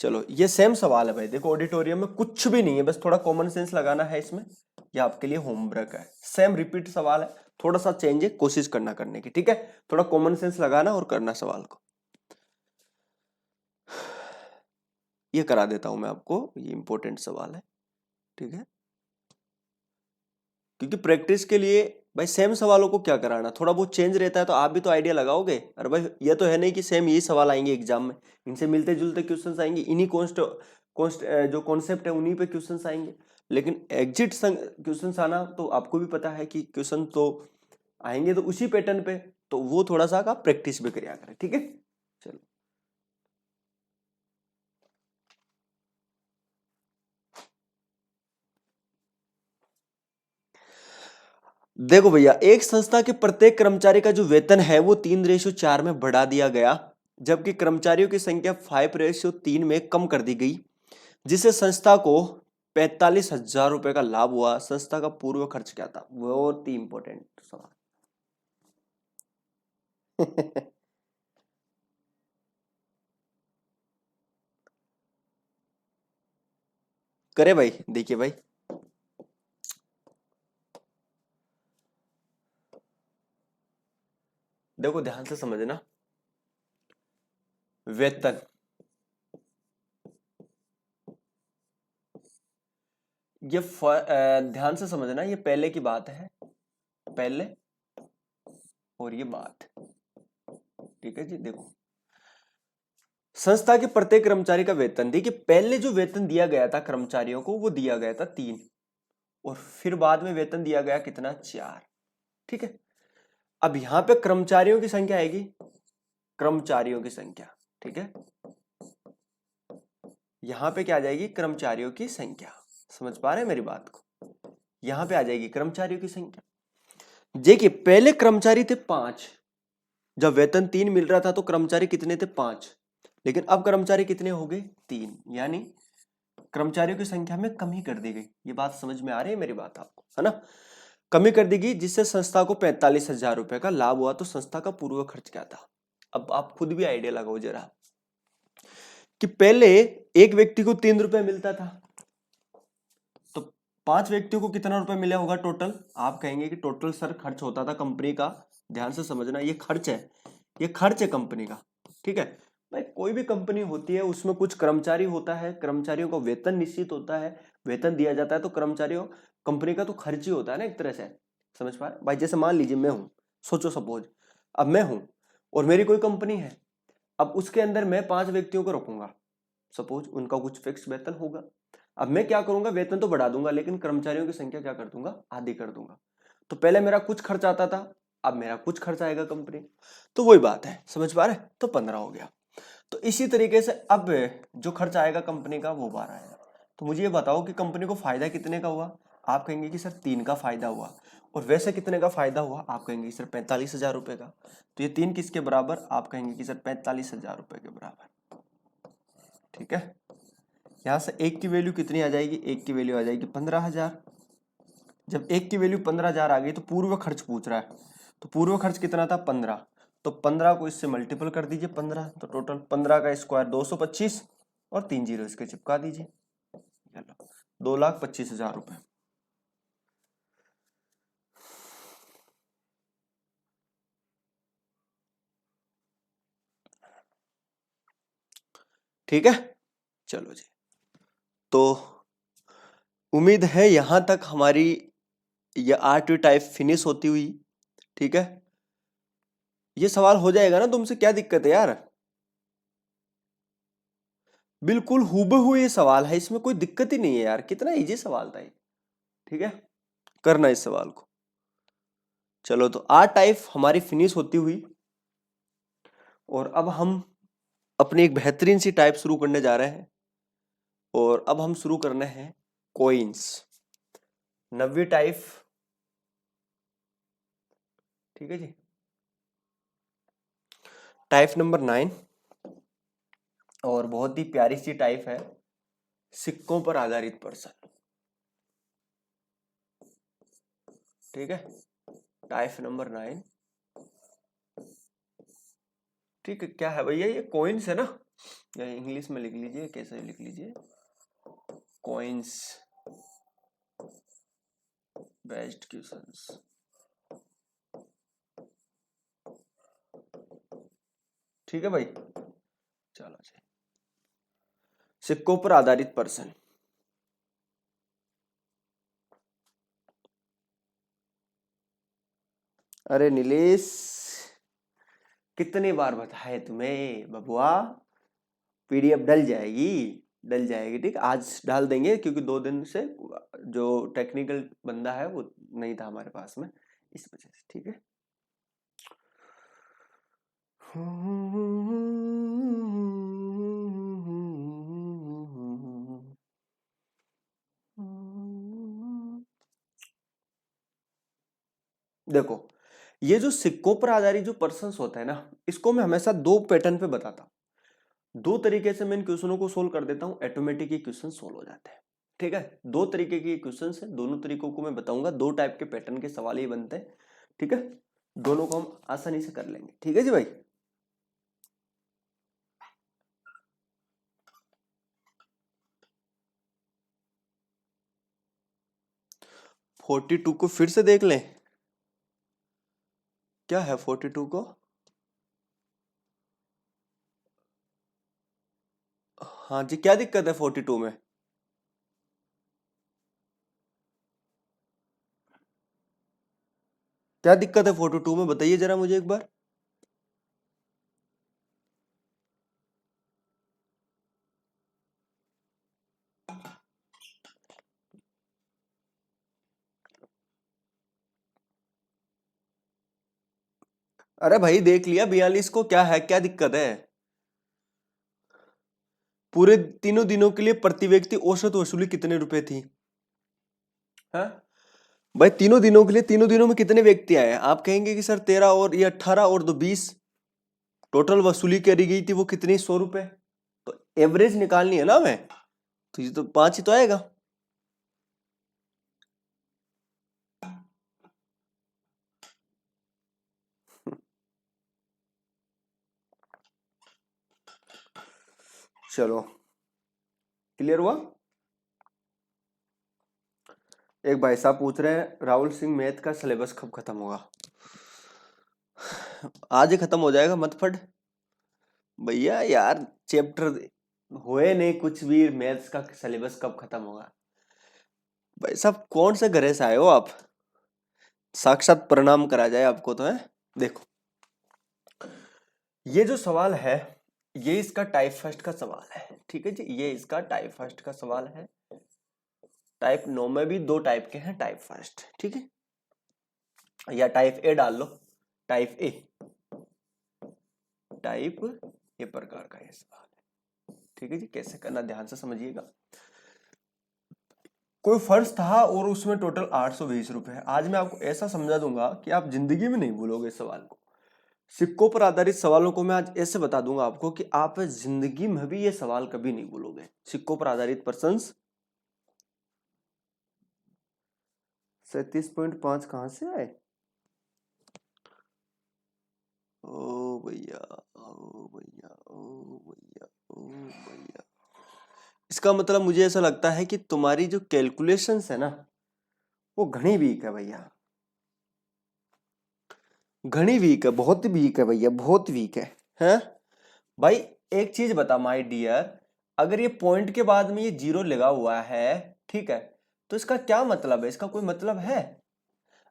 चलो ये सेम सवाल है भाई। देखो ऑडिटोरियम में कुछ भी नहीं है, बस थोड़ा कॉमन सेंस लगाना है इसमें। ये आपके लिए होमवर्क है, सेम रिपीट सवाल है, थोड़ा सा चेंज है, कोशिश करना करने की। ठीक है, थोड़ा कॉमन सेंस लगाना और करना सवाल को। ये करा देता हूं मैं आपको, ये इंपॉर्टेंट सवाल है। ठीक है, क्योंकि प्रैक्टिस के लिए भाई सेम सवालों को क्या कराना, थोड़ा बहुत चेंज रहता है तो आप भी तो आइडिया लगाओगे। अरे भाई ये तो है नहीं कि सेम यही सवाल आएंगे एग्जाम में, इनसे मिलते जुलते क्वेश्चंस आएंगे, इन्हीं जो कॉन्सेप्ट है उन्हीं पे क्वेश्चंस आएंगे। लेकिन एग्जिट क्वेश्चंस आना तो आपको भी पता है कि क्वेश्चन तो आएंगे तो उसी पैटर्न पे, तो वो थोड़ा सा आप प्रैक्टिस भी करिया करें। ठीक है, चलो देखो भैया, एक संस्था के प्रत्येक कर्मचारी का जो वेतन है वो 3:4 में बढ़ा दिया गया। जबकि कर्मचारियों की संख्या 5:3 में कम कर दी गई, जिससे संस्था को 45,000 रुपए का लाभ हुआ। संस्था का पूर्व खर्च क्या था? बहुत ही इंपॉर्टेंट सवाल। करे भाई, देखिए भाई, देखो ध्यान से समझना। वेतन, ये ध्यान से समझना, ये पहले की बात है, पहले, और ये बात, ठीक है जी। देखो, संस्था के प्रत्येक कर्मचारी का वेतन, देखिए पहले जो वेतन दिया गया था कर्मचारियों को वो दिया गया था 3, और फिर बाद में वेतन दिया गया कितना? 4। ठीक है। अब यहां पे कर्मचारियों की संख्या आएगी, कर्मचारियों की संख्या, ठीक है। यहां पे क्या आ जाएगी? कर्मचारियों की संख्या। समझ पा रहे हैं मेरी बात को? यहां पे आ जाएगी कर्मचारियों की संख्या। देखिए पहले कर्मचारी थे 5, जब वेतन 3 मिल रहा था तो कर्मचारी कितने थे? 5। लेकिन अब कर्मचारी कितने हो गए? 3, यानी कर्मचारियों की संख्या में कमी कर दी गई। ये बात समझ में आ रही है मेरी बात आपको, है ना? कमी कर दी गई, जिससे संस्था को 45,000 रुपए का लाभ हुआ। तो संस्था का पूर्व खर्च क्या था? अब आप खुद भी आइडिया लगाओ जरा, कि पहले एक व्यक्ति को 3 रुपए मिलता था, तो 5 व्यक्तियों को कितना रुपए मिला होगा टोटल? आप कहेंगे कि टोटल सर खर्च होता था कंपनी का। ध्यान से समझना, ये खर्च है, ये खर्च है कंपनी का, ठीक है भाई। कोई भी कंपनी होती है उसमें कुछ कर्मचारी होता है, कर्मचारियों को वेतन निश्चित होता है, वेतन दिया जाता है, तो कर्मचारियों, कंपनी का तो खर्च ही होता है ना एक तरह से। समझ पा रहे भाई? जैसे मान लीजिए मैं हूं, सोचो सपोज, अब मैं हूं और मेरी कोई कंपनी है, अब उसके अंदर मैं 5 व्यक्तियों को रखूंगा, सपोज उनका कुछ फिक्स वेतन होगा। अब मैं क्या करूंगा? वेतन तो बढ़ा दूंगा, लेकिन कर्मचारियों की संख्या क्या कर दूंगा? आधी कर दूंगा। तो पहले मेरा कुछ खर्च आता था, अब मेरा कुछ खर्च आएगा कंपनी, तो वही बात है। समझ पा रहे? तो 15 हो गया। तो इसी तरीके से अब जो खर्च आएगा कंपनी का वो 12 आएगा। तो मुझे ये बताओ कि कंपनी को फायदा कितने का हुआ? आप कहेंगे कि सर 3 का फायदा हुआ। और वैसे कितने का फायदा हुआ? आप कहेंगे कि सर 45,000 रुपए का। तो ये 3 किसके बराबर? आप कहेंगे कि सर 45,000 रुपए के बराबर। ठीक है। यहां से एक की वैल्यू कितनी आ जाएगी? एक की वैल्यू आ जाएगी 15,000। जब एक की वैल्यू 15,000 आ गई तो पूर्व खर्च पूछ रहा है, तो पूर्व खर्च कितना था? 15। तो 15 को इससे मल्टीपल कर दीजिए 15, तो टोटल 15 का स्क्वायर 225, और 3 जीरो इसके चिपका दीजिए। चलो 2,25,000 रुपए। ठीक है, चलो जी। तो उम्मीद है यहां तक हमारी ये आर्ट टाइप फिनिश होती हुई। ठीक है, ये सवाल हो जाएगा ना तुमसे? क्या दिक्कत है यार? बिल्कुल हूबहू ये सवाल है, इसमें कोई दिक्कत ही नहीं है यार। कितना इजी सवाल था ये। ठीक है, करना इस सवाल को। चलो, तो आर्ट टाइप हमारी फिनिश होती हुई, और अब हम अपनी एक बेहतरीन सी टाइप शुरू करने जा रहे हैं। और अब हम शुरू करने हैं कॉइन्स, 90 टाइप। ठीक है जी, टाइप नंबर 9, और बहुत ही प्यारी सी टाइप है, सिक्कों पर आधारित प्रश्न। ठीक है, टाइप नंबर 9। ठीक है, क्या है भैया? ये कॉइन्स है ना, या इंग्लिश में लिख लीजिए, कैसे लिख लीजिए, कॉइन्स, बेस्ट क्वेश्चंस। ठीक है भाई, चलो जी, सिक्कों पर आधारित प्रश्न। अरे नीलेश, कितनी बार बताए तुम्हें बबुआ, पीडीएफ डल जाएगी, डल जाएगी। ठीक, आज डाल देंगे, क्योंकि 2 दिन से जो टेक्निकल बंदा है वो नहीं था हमारे पास में, इस वजह से। ठीक है, देखो ये जो सिक्कों पर आधारित जो पर्सन्स होता है ना, इसको मैं हमेशा दो पैटर्न पे बताता हूँ। दो तरीके से मैं इन क्वेश्चनों को सोल्व कर देता हूँ, ऑटोमेटिक ये क्वेश्चन सोल्व हो जाते हैं। ठीक है, दो तरीके के क्वेश्चन है, दोनों तरीकों को मैं बताऊंगा, दो टाइप के पैटर्न के सवाल ही बनते हैं। ठीक है, दोनों को हम आसानी से कर लेंगे। ठीक है जी भाई। फोर्टी टू को फिर से देख लें, क्या है 42 को? हाँ जी, क्या दिक्कत है 42 में? क्या दिक्कत है 42 में, बताइए जरा मुझे एक बार। अरे भाई देख लिया 42 को, क्या है, क्या दिक्कत है? पूरे तीनों दिनों के लिए प्रति व्यक्ति औसत वसूली कितने रुपए थी? हाँ भाई, तीनों दिनों के लिए, तीनों दिनों में कितने व्यक्ति आए? आप कहेंगे कि सर 13 और ये 18 और 2 20, टोटल वसूली करी गई थी वो कितनी, 100 रुपए। तो एवरेज निकालनी है ना हमें, तो ये तो 5 ही तो आएगा। चलो, क्लियर हुआ? एक भाई साहब पूछ रहे हैं, राहुल सिंह मैथ का सिलेबस कब खत्म होगा? आज ही खत्म हो जाएगा, मत फट भैया यार, चैप्टर हुए नहीं कुछ भी, मैथ्स का सिलेबस कब खत्म होगा? भाई साहब कौन से घरे से आए हो आप, साक्षात प्रणाम करा जाए आपको तो है। देखो, ये जो सवाल है, ये इसका टाइप फर्स्ट का सवाल है। ठीक है जी, ये इसका टाइप फर्स्ट का सवाल है। टाइप 9 में भी दो टाइप के हैं टाइप फर्स्ट। ठीक है, या टाइप ए डाल लो, टाइप ए, टाइप ए प्रकार का ये सवाल है। ठीक है जी, कैसे करना ध्यान से समझिएगा। कोई फर्श था और उसमें टोटल 820 रुपए है। आज मैं आपको ऐसा समझा दूंगा कि आप जिंदगी में नहीं भूलोगे इस सवाल को। सिक्कों पर आधारित सवालों को मैं आज ऐसे बता दूंगा आपको कि आप जिंदगी में भी ये सवाल कभी नहीं भूलोगे। सिक्कों पर आधारित प्रश्न 37.5 कहां से आए? ओ भैया, ओ भैया, ओ भैया, ओ भैया, इसका मतलब मुझे ऐसा लगता है कि तुम्हारी जो कैलकुलेशंस है ना, वो घनी वीक है भैया, घनी वीक है, बहुत वीक है भैया, बहुत वीक है। हैं भाई, एक चीज बता माय डियर, अगर ये पॉइंट के बाद में ये जीरो लगा हुआ है, ठीक है, तो इसका क्या मतलब है? इसका कोई मतलब है?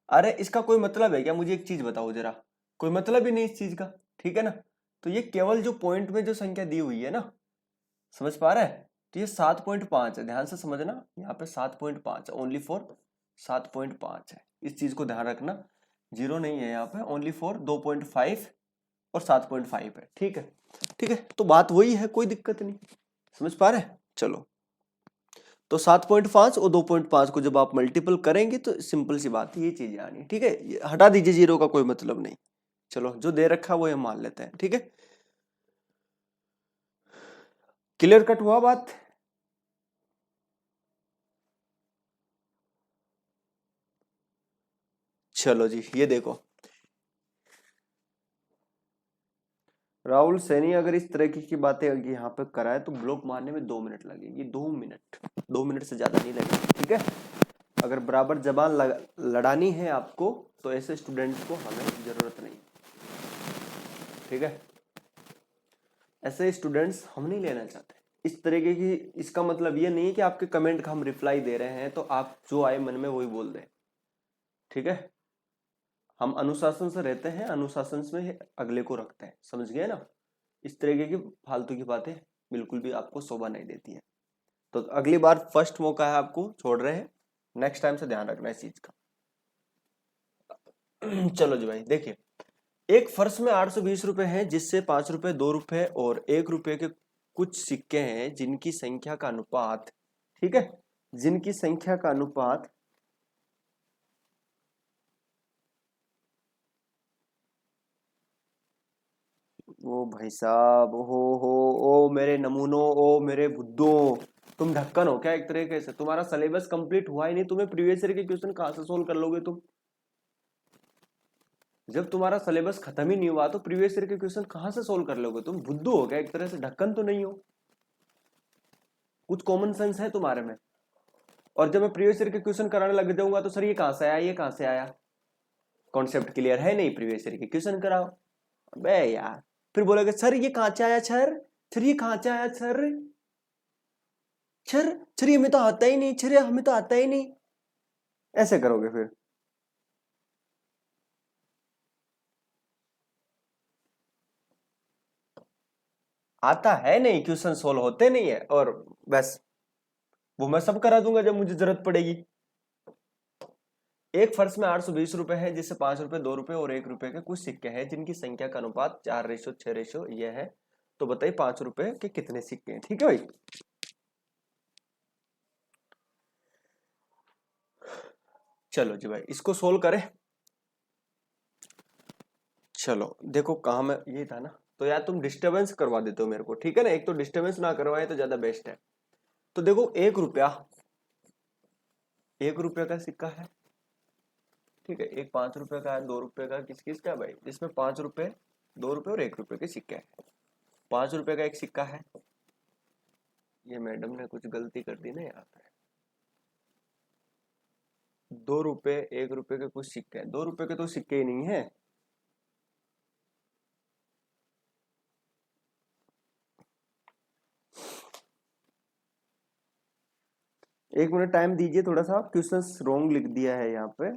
अरे इसका कोई मतलब है क्या? मुझे एक चीज बताओ जरा, कोई मतलब ही नहीं इस चीज का। ठीक है ना, तो ये केवल जो पॉइंट में जो संख्या दी हुई है ना, समझ पा रहा है, तो ये 7.5 है, ध्यान से समझना, यहाँ पे 7.5 है, ओनली फॉर 7.5 है, इस चीज को ध्यान रखना। जीरो नहीं है यहाँ पे, ओनली फॉर 2.5 और 7.5 है। ठीक है, ठीक है, तो बात वही है, कोई दिक्कत नहीं, समझ पा रहे हैं। चलो, तो 7.5 और 2.5 को जब आप मल्टीपल करेंगे तो सिंपल सी बात है, ये चीज आनी है। ठीक है, हटा दीजिए, जीरो का कोई मतलब नहीं। चलो, जो दे रखा है वो हम मान लेते हैं। ठीक है, क्लियर कट हुआ बात? चलो जी, ये देखो, राहुल सैनी अगर इस तरह की बातें यहाँ पे कराए तो ब्लॉक मारने में 2 मिनट लगेगी, 2 मिनट, 2 मिनट से ज्यादा नहीं लगेगी। ठीक है, अगर बराबर जबान लड़ानी है आपको तो ऐसे स्टूडेंट्स को हमें जरूरत नहीं। ठीक है, ऐसे स्टूडेंट्स हम नहीं लेना चाहते इस तरीके की। इसका मतलब ये नहीं कि आपके कमेंट का हम रिप्लाई दे रहे हैं तो आप जो आए मन में वही बोल दें। ठीक है, हम अनुशासन से रहते हैं, अनुशासन में अगले को रखते हैं, समझ गए ना? इस तरीके की फालतू की बातें बिल्कुल भी आपको शोभा नहीं देती है। तो अगली बार फर्स्ट मौका है, आपको छोड़ रहे हैं, नेक्स्ट टाइम से ध्यान रखना इस चीज का। चलो जी भाई, देखिए, एक फर्श में 820 रुपए हैं, जिससे 5 रुपए, 2 रुपए और 1 रुपए के कुछ सिक्के हैं जिनकी संख्या का अनुपात, ठीक है, जिनकी संख्या का अनुपात ओ भाई साहब, हो ओ मेरे नमूनों, ओ मेरे बुद्धों, तुम ढक्कन हो क्या एक तरीके से? तुम्हारा सिलेबस कंप्लीट हुआ ही नहीं, तुम्हें प्रीवियस ईयर के क्वेश्चन कहाँ से सोल्व कर लोगे तुम? जब तुम्हारा सिलेबस खत्म ही नहीं हुआ तो प्रीवियस ईयर के क्वेश्चन कहाँ से सोल्व कर लोगे तुम? बुद्धू हो क्या एक तरह से? ढक्कन तो नहीं हो? कुछ कॉमन सेंस है तुम्हारे में? और जब मैं प्रीवियस ईयर के क्वेश्चन कराने लग जाऊंगा तो सर ये कहाँ से आया, ये कहाँ से आया? कॉन्सेप्ट क्लियर है नहीं? प्रीवियस ईयर के क्वेश्चन कराओ। अबे यार, फिर बोलोगे सर ये कहाँ से आया, सर ये कहाँ से आया, सर ये हमें तो आता ही नहीं, सर हमें तो आता ही नहीं, ऐसे करोगे फिर। आता है नहीं, क्वेश्चन सोल्व होते नहीं है, और बस वो मैं सब करा दूंगा जब मुझे जरूरत पड़ेगी। एक फर्श में 820 रुपए है, जिससे 5 रुपए, 2 रुपए और 1 रुपए के कुछ सिक्के हैं जिनकी संख्या का अनुपात 4:6 यह है। तो बताइए 5 रुपए के कितने सिक्के हैं? ठीक है भाई। चलो जी भाई, इसको सोल्व करें। चलो देखो कहा मैं, ये था ना, तो यार तुम डिस्टरबेंस करवा देते हो मेरे को, ठीक है ना? एक तो डिस्टरबेंस ना करवाए तो ज्यादा बेस्ट है। तो देखो 1 रुपया, 1 रुपया का सिक्का है, ठीक है। एक 5 रुपए का है, 2 रुपए का, किस किस का भाई? जिसमें 5 रुपए, 2 रुपए और 1 रुपए के सिक्के हैं। 5 रुपए का एक सिक्का है, ये मैडम ने कुछ गलती कर दी ना यहाँ पे। 2 रुपए, 1 रुपए के कुछ सिक्के हैं, 2 रुपए के तो सिक्के ही नहीं है। एक मिनट टाइम दीजिए थोड़ा सा, क्वेश्चन रॉन्ग लिख दिया है यहाँ पे।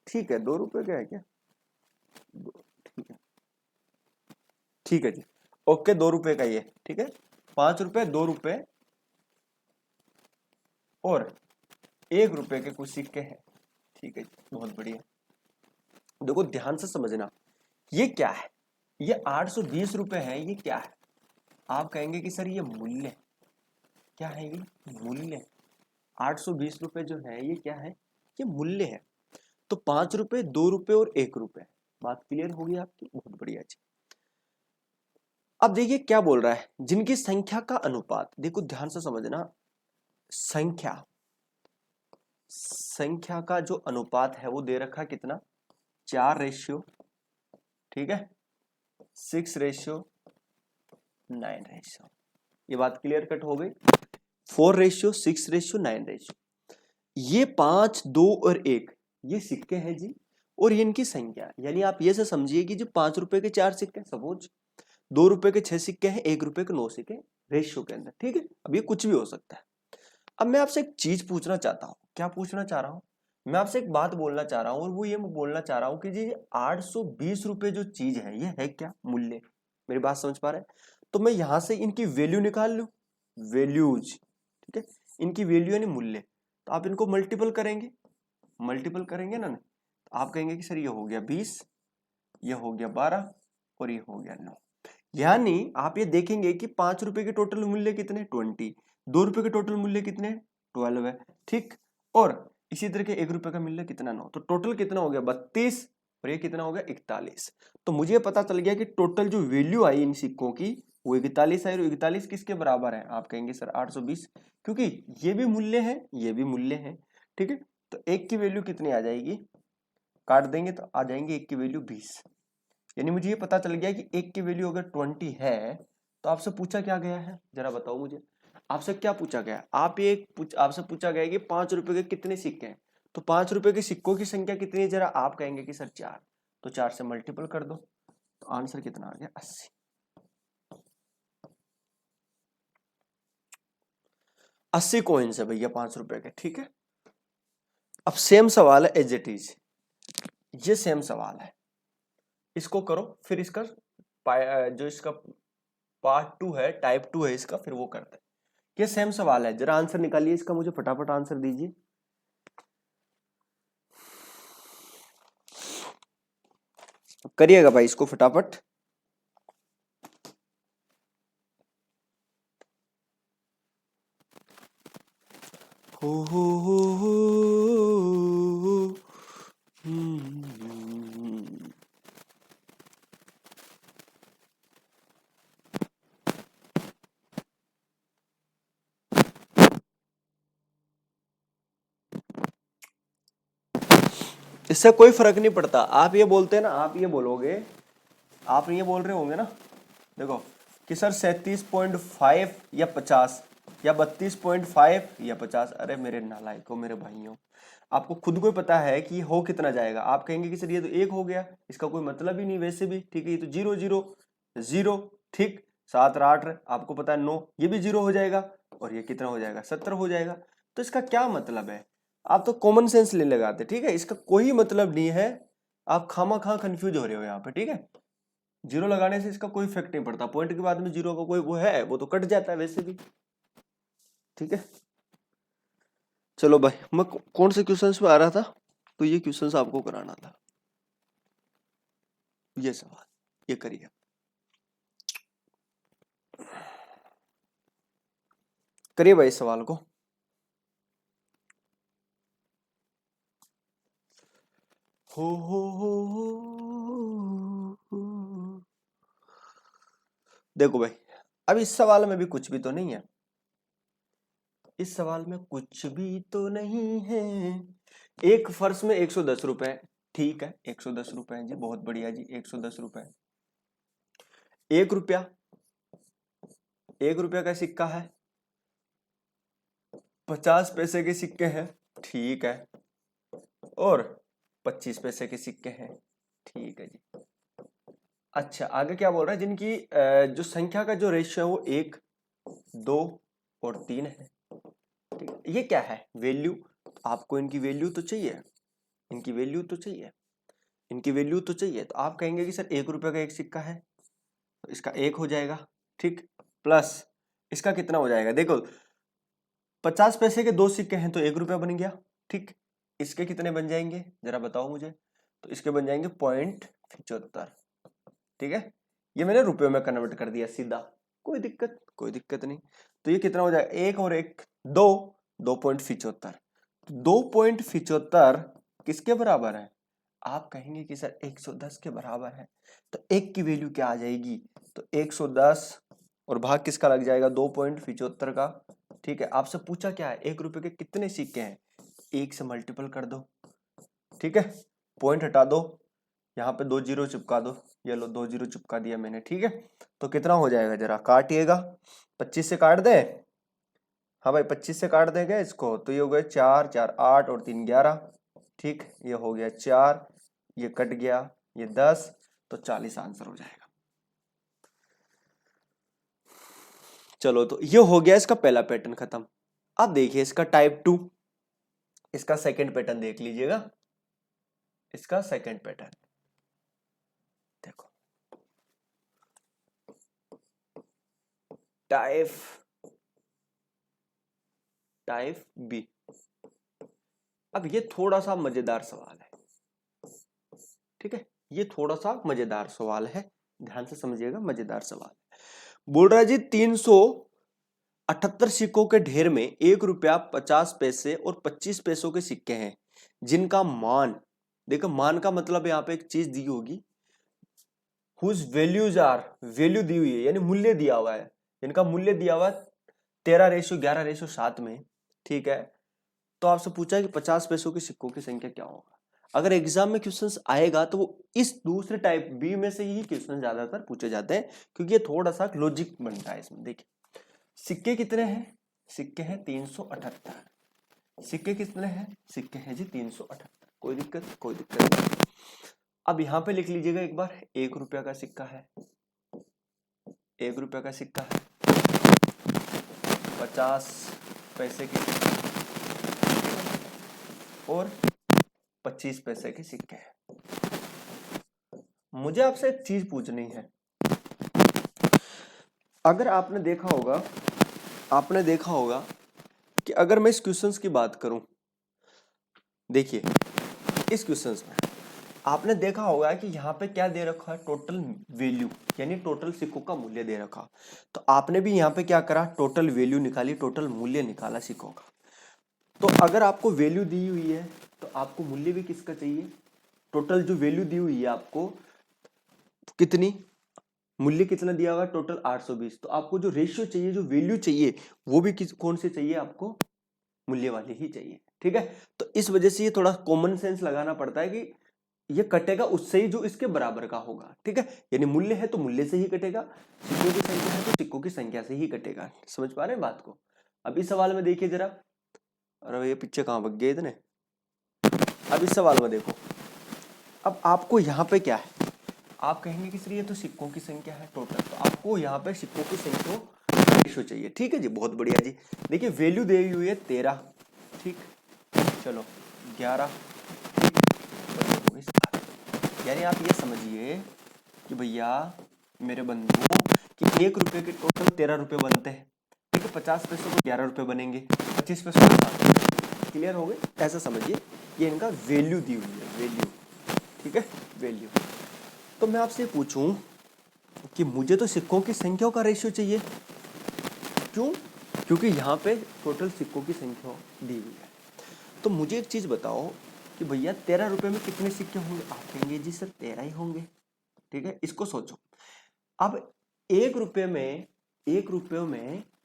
ठीक है, 2 रुपए का है क्या? ठीक है, ठीक है जी, ओके, 2 रुपए का ये, ठीक है। 5 रुपए, 2 रुपए और 1 रुपए के कुछ सिक्के हैं, ठीक है जी, बहुत बढ़िया। देखो ध्यान से समझना, ये क्या है? ये 820 रुपए है, ये क्या है? आप कहेंगे कि सर ये मूल्य, क्या है ये? मूल्य। 820 रुपए जो है ये क्या है? ये मूल्य है। तो 5 रुपए, 2 रुपए और 1 रुपए। बात क्लियर होगी आपकी? बहुत बढ़िया जी। अब देखिए क्या बोल रहा है, जिनकी संख्या का अनुपात, देखो ध्यान से समझना, संख्या, संख्या का जो अनुपात है वो दे रखा कितना? 4:, ठीक है, 6:9। ये बात क्लियर कट हो गई। 4:6:9। ये 5, 2 और 1 ये सिक्के हैं जी, और ये इनकी संख्या, यानी आप ये से समझिए कि जो 5 रुपए के 4 सिक्के, सपोज 2 रुपए के 6 सिक्के हैं, 1 रुपए के 9 सिक्के, रेशियो के अंदर, ठीक है। अब ये कुछ भी हो सकता है। अब मैं आपसे एक चीज पूछना चाहता हूँ। क्या पूछना चाह रहा हूँ? मैं आपसे एक बात बोलना चाह रहा हूँ, और वो ये बोलना चाह रहा हूँ कि जी 820 रुपए जो चीज है ये है क्या? मूल्य। मेरी बात समझ पा रहे हैं? तो मैं यहां से इनकी वैल्यू निकाल लूं, वैल्यूज, ठीक है, इनकी वैल्यू यानी मूल्य। तो आप इनको मल्टीपल करेंगे, मल्टीपल करेंगे ना, तो आप कहेंगे कि सर ये हो गया 20, ये हो गया 12 और ये हो गया 9। यानी आप ये देखेंगे कि 5 रुपए के टोटल मूल्य कितने? 20। 2 रुपए के टोटल मूल्य कितने? 12 है, ठीक। और इसी तरह के 1 रुपए का मूल्य कितना? 9। तो टोटल कितना हो गया? 32, और ये कितना हो गया? 41। तो मुझे पता चल गया कि टोटल जो वैल्यू आई इन सिक्कों की वो 41 है, और 41 किसके बराबर है? आप कहेंगे सर 820, क्योंकि ये भी मूल्य है, ये भी मूल्य है, ठीक है। तो एक की वैल्यू कितनी आ जाएगी? काट देंगे तो आ जाएंगे एक की वैल्यू 20। यानी मुझे ये पता चल गया कि एक की वैल्यू अगर 20 है, तो आपसे पूछा क्या गया है, जरा बताओ मुझे। आपसे क्या पूछा गया? आपसे पूछा गया कि 5 रुपए के कितने सिक्के हैं। तो 5 रुपए के सिक्कों की संख्या कितनी है? जरा आप कहेंगे कि सर 4। तो 4 से मल्टीपल कर दो, तो आंसर कितना आ गया? 80। 80 कॉइन्स है भैया 5 रुपए के, ठीक है। अब सेम सवाल है, एज इट इज, ये सेम सवाल है, इसको करो, फिर इसका जो इसका पार्ट 2 है, टाइप 2 है इसका, फिर वो करते हैं। ये सेम सवाल है, जरा आंसर निकालिए इसका, मुझे फटाफट आंसर दीजिए। करिएगा भाई इसको फटाफट। हो, इससे कोई फर्क नहीं पड़ता। आप ये बोलते हैं ना, आप ये बोलोगे, आप ये बोल रहे होंगे ना, देखो कि सर 37.5 या 50 या 32.5 या 50। अरे मेरे नालायकों, मेरे भाइयों, आपको खुद को ही पता है कि हो कितना जाएगा। आप कहेंगे कि सर ये तो 1 हो गया, इसका कोई मतलब ही नहीं वैसे भी, ठीक है, ये तो 0 0 0, ठीक, 7 और 8 आपको पता है 9, ये भी 0 हो जाएगा, और ये कितना हो जाएगा, 17 हो जाएगा। तो इसका क्या मतलब है? आप तो कॉमन सेंस ले लगाते, ठीक है, इसका कोई मतलब नहीं है। आप खामा खा कंफ्यूज हो रहे हो यहाँ पे, ठीक है। जीरो लगाने से इसका कोई इफेक्ट नहीं पड़ता, पॉइंट के बाद में जीरो का कोई वो है, वो तो कट जाता है वैसे भी, ठीक है। चलो भाई, मैं कौन से क्वेश्चंस में आ रहा था, तो ये क्वेश्चंस आपको कराना था, ये सवाल, ये करिए, करिए भाई इस सवाल को। हो। देखो भाई, अब इस सवाल में भी कुछ भी तो नहीं है, इस सवाल में कुछ भी तो नहीं है। एक फर्श में 110 रुपए, ठीक है, 110 रुपए जी, बहुत बढ़िया जी, 110 रुपए। 1 रुपया, 1 रुपया का सिक्का है, 50 पैसे के सिक्के हैं, ठीक है, और 25 पैसे के सिक्के हैं, ठीक है जी। अच्छा, आगे क्या बोल रहा है, जिनकी जो संख्या का जो रेशियो है वो 1 2 और 3 है, ठीक है। ये क्या है, वैल्यू, आपको इनकी वैल्यू तो चाहिए, इनकी वैल्यू तो चाहिए, इनकी वैल्यू तो चाहिए। तो आप कहेंगे कि सर 1 रुपये का एक सिक्का है, तो इसका 1 हो जाएगा, ठीक, प्लस इसका कितना हो जाएगा, देखो 50 पैसे के 2 सिक्के हैं तो 1 रुपया बन गया, ठीक। इसके कितने बन जाएंगे जरा बताओ मुझे, तो इसके बन जाएंगे 0.75, ठीक है। ये मैंने रुपयों में कन्वर्ट कर दिया सीधा, कोई दिक्कत, कोई दिक्कत नहीं। तो ये कितना हो जाएगा, 1 और 1 2, 2.75, 2.75 किसके बराबर है, आप कहेंगे कि सर 110 के बराबर है। तो 1 की वैल्यू क्या आ जाएगी, तो 110 और भाग किसका लग जाएगा, 2.75 का, ठीक है। आपसे पूछा क्या है, 1 रुपए के कितने सिक्के हैं, 1 से मल्टीपल कर दो, ठीक है, पॉइंट हटा दो, यहाँ पे 2 जीरो चिपका दो, ये लो 2 जीरो चिपका दिया मैंने, ठीक है। तो कितना हो जाएगा जरा काटिएगा, 25 से काट दे, हाँ भाई 25 से काट देंगे इसको, तो ये हो गया 4 4 8 और 3 11, ठीक, ये हो गया 4, ये कट गया, ये 10, तो 40 आंसर हो जाएगा। चलो, तो ये हो गया इसका पहला पैटर्न खत्म। अब देखिए इसका टाइप 2, इसका सेकंड पैटर्न देख लीजिएगा, इसका सेकंड पैटर्न देखो, टाइप बी। अब ये थोड़ा सा मजेदार सवाल है, ठीक है, ये थोड़ा सा मजेदार सवाल है, ध्यान से समझिएगा, मजेदार सवाल है। बोल रहा है जी 378 सिक्कों के ढेर में 1 रुपया 50 पैसे और 25 पैसों के सिक्के हैं, जिनका मान, देखो मान का मतलब यहाँ पे एक चीज दी होगी, हुज वैल्यूज आर, वैल्यू दी हुई है यानी मूल्य दिया हुआ है, जिनका मूल्य दिया हुआ है 13:11:7 में, ठीक है। तो आपसे पूछा है कि 50 पैसों के सिक्कों की संख्या क्या होगा। अगर एग्जाम में क्वेश्चंस आएगा तो वो इस दूसरे टाइप बी में से ही क्वेश्चन ज्यादातर पूछे जाते हैं, क्योंकि ये थोड़ा सा लॉजिक बनता है इसमें। देखिए सिक्के कितने हैं, सिक्के हैं 378, सिक्के कितने हैं, सिक्के हैं जी 378, कोई दिक्कत, कोई दिक्कत नहीं। अब यहां पे लिख लीजिएगा एक बार, 1 रुपया का सिक्का है, 1 रुपया का सिक्का है, 50 पैसे के और 25 पैसे के सिक्के हैं। मुझे आपसे एक चीज पूछनी है, अगर आपने देखा होगा कि अगर मैं इस क्वेश्चंस की बात करूं, देखिए इस क्वेश्चंस में आपने देखा होगा कि यहाँ पे क्या दे रखा है, टोटल वैल्यू, यानी टोटल सिक्कों का मूल्य दे रखा। तो आपने भी यहाँ पे क्या करा, टोटल वैल्यू निकाली, टोटल मूल्य निकाला सिक्कों का। तो अगर आपको वैल्यू दी हुई है तो आपको मूल्य भी किसका चाहिए, टोटल जो वैल्यू दी हुई है आपको कितनी, मूल्य कितना दिया हुआ है, टोटल 820। तो आपको जो रेशियो चाहिए, जो वैल्यू चाहिए, वो भी कौन से चाहिए, आपको मूल्य वाली ही चाहिए। ठीक है। तो इस वजह से ये थोड़ा कॉमन सेंस लगाना पड़ता है कि ये कटेगा उससे ही जो इसके बराबर का होगा, ठीक है। यानी मूल्य है तो मूल्य से ही कटेगा, सिक्कों की संख्या है तो सिक्कों की संख्या से ही कटेगा। समझ पा रहे हैं बात को? अब इस सवाल में देखिए जरा, अरे ये पीछे कहाँ भाग गए इतने। अब इस सवाल में देखो, अब आपको यहाँ पे क्या है, आप कहेंगे कि सर ये तो सिक्कों की संख्या है टोटल, तो आपको यहाँ पे सिक्कों की संख्या रेशो चाहिए, ठीक है जी, बहुत बढ़िया जी। देखिए वैल्यू दी हुई है 13, ठीक, चलो 11, यानी आप ये समझिए कि भैया मेरे बंधु कि 1 रुपए के टोटल 13 रुपए बनते हैं, ठीक है। 50 पैसों को 11 रुपए बनेंगे, 25 पैसों को 7 रुपए। क्लियर हो गए? ऐसा समझिए, ये इनका वैल्यू दी हुई है, वैल्यू, ठीक है, वैल्यू। तो मैं आपसे पूछूं कि मुझे तो सिक्कों की संख्याओं का रेशियो चाहिए, क्यों? क्योंकि यहाँ पे टोटल सिक्कों की संख्या दी हुई है। तो मुझे एक चीज बताओ कि भैया 13 रुपए में कितने सिक्के होंगे? आप कहेंगे जी सर 13 ही होंगे, ठीक है। इसको सोचो, अब 1 रुपए में